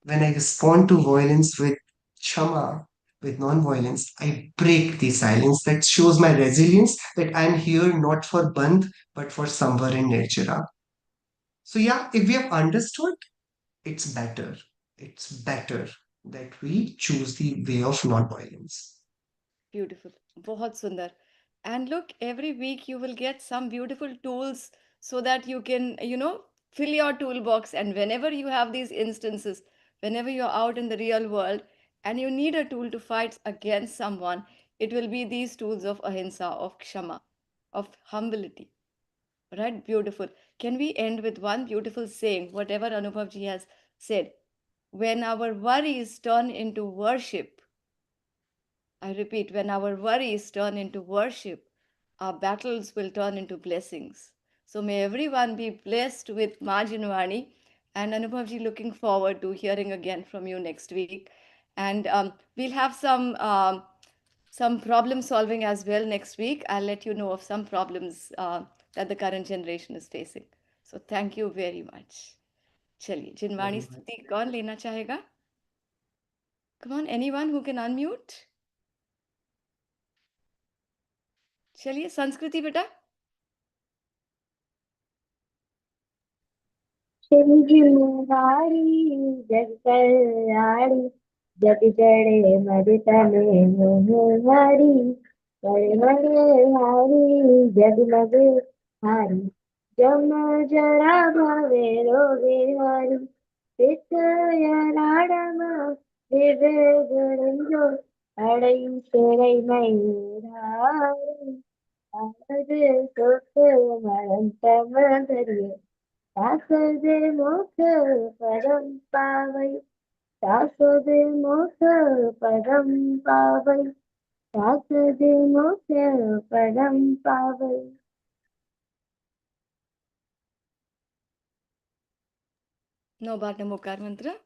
When I respond to violence with shama, with non-violence, I break the silence. That shows my resilience that I'm here not for Bandh, but for somewhere in Nirjara. So yeah, if we have understood, it's better. It's better that we choose the way of non-violence. Beautiful. बहुत सुंदर. And look, every week you will get some beautiful tools so that you can, fill your toolbox. And whenever you have these instances, whenever you're out in the real world and you need a tool to fight against someone, it will be these tools of ahimsa, of kshama, of humility. Right? Beautiful. Can we end with one beautiful saying, whatever Anubhavji has said? When our worries turn into worship, I repeat, when our worries turn into worship, our battles will turn into blessings. So may everyone be blessed with Majinwani, and Anubhavji, looking forward to hearing again from you next week. And we'll have some problem solving as well next week. I'll let you know of some problems that the current generation is facing. So thank you very much. चलिए जिनवाणी स्तुति कौन लेना चाहेगा? Come on, anyone who can unmute? चलिए संस्कृति बेटा. जिम्मेवारी जग कल्याणी जग जड़े मद तले मोहवारी बड़े बड़े हारी जग लगे हारी जम जरा भवे रोगे हारी पित याराडमा दिवे गुणंजो अड़ई सेरै मई धारी आज सोत मरंत मगरिये सासदे मोख परम पावै सासदे मोख परम पावै सासदे मोख परम पावै. नवबार नमोकार मंत्र.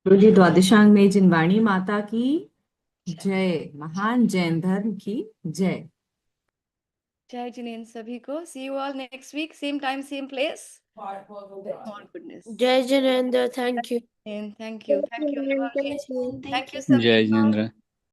बोलिए द्वादशांग में जिनवाणी माता की जय, महान जैन धर्म की जय. जय जिनेन्द्र सभी को. See you all next week, same time, same place. For goodness. Jai Jinendra, thank you. And thank you. Thank you, Anubhavji. Thank Thank you, you. Jai Samir. Jinendra.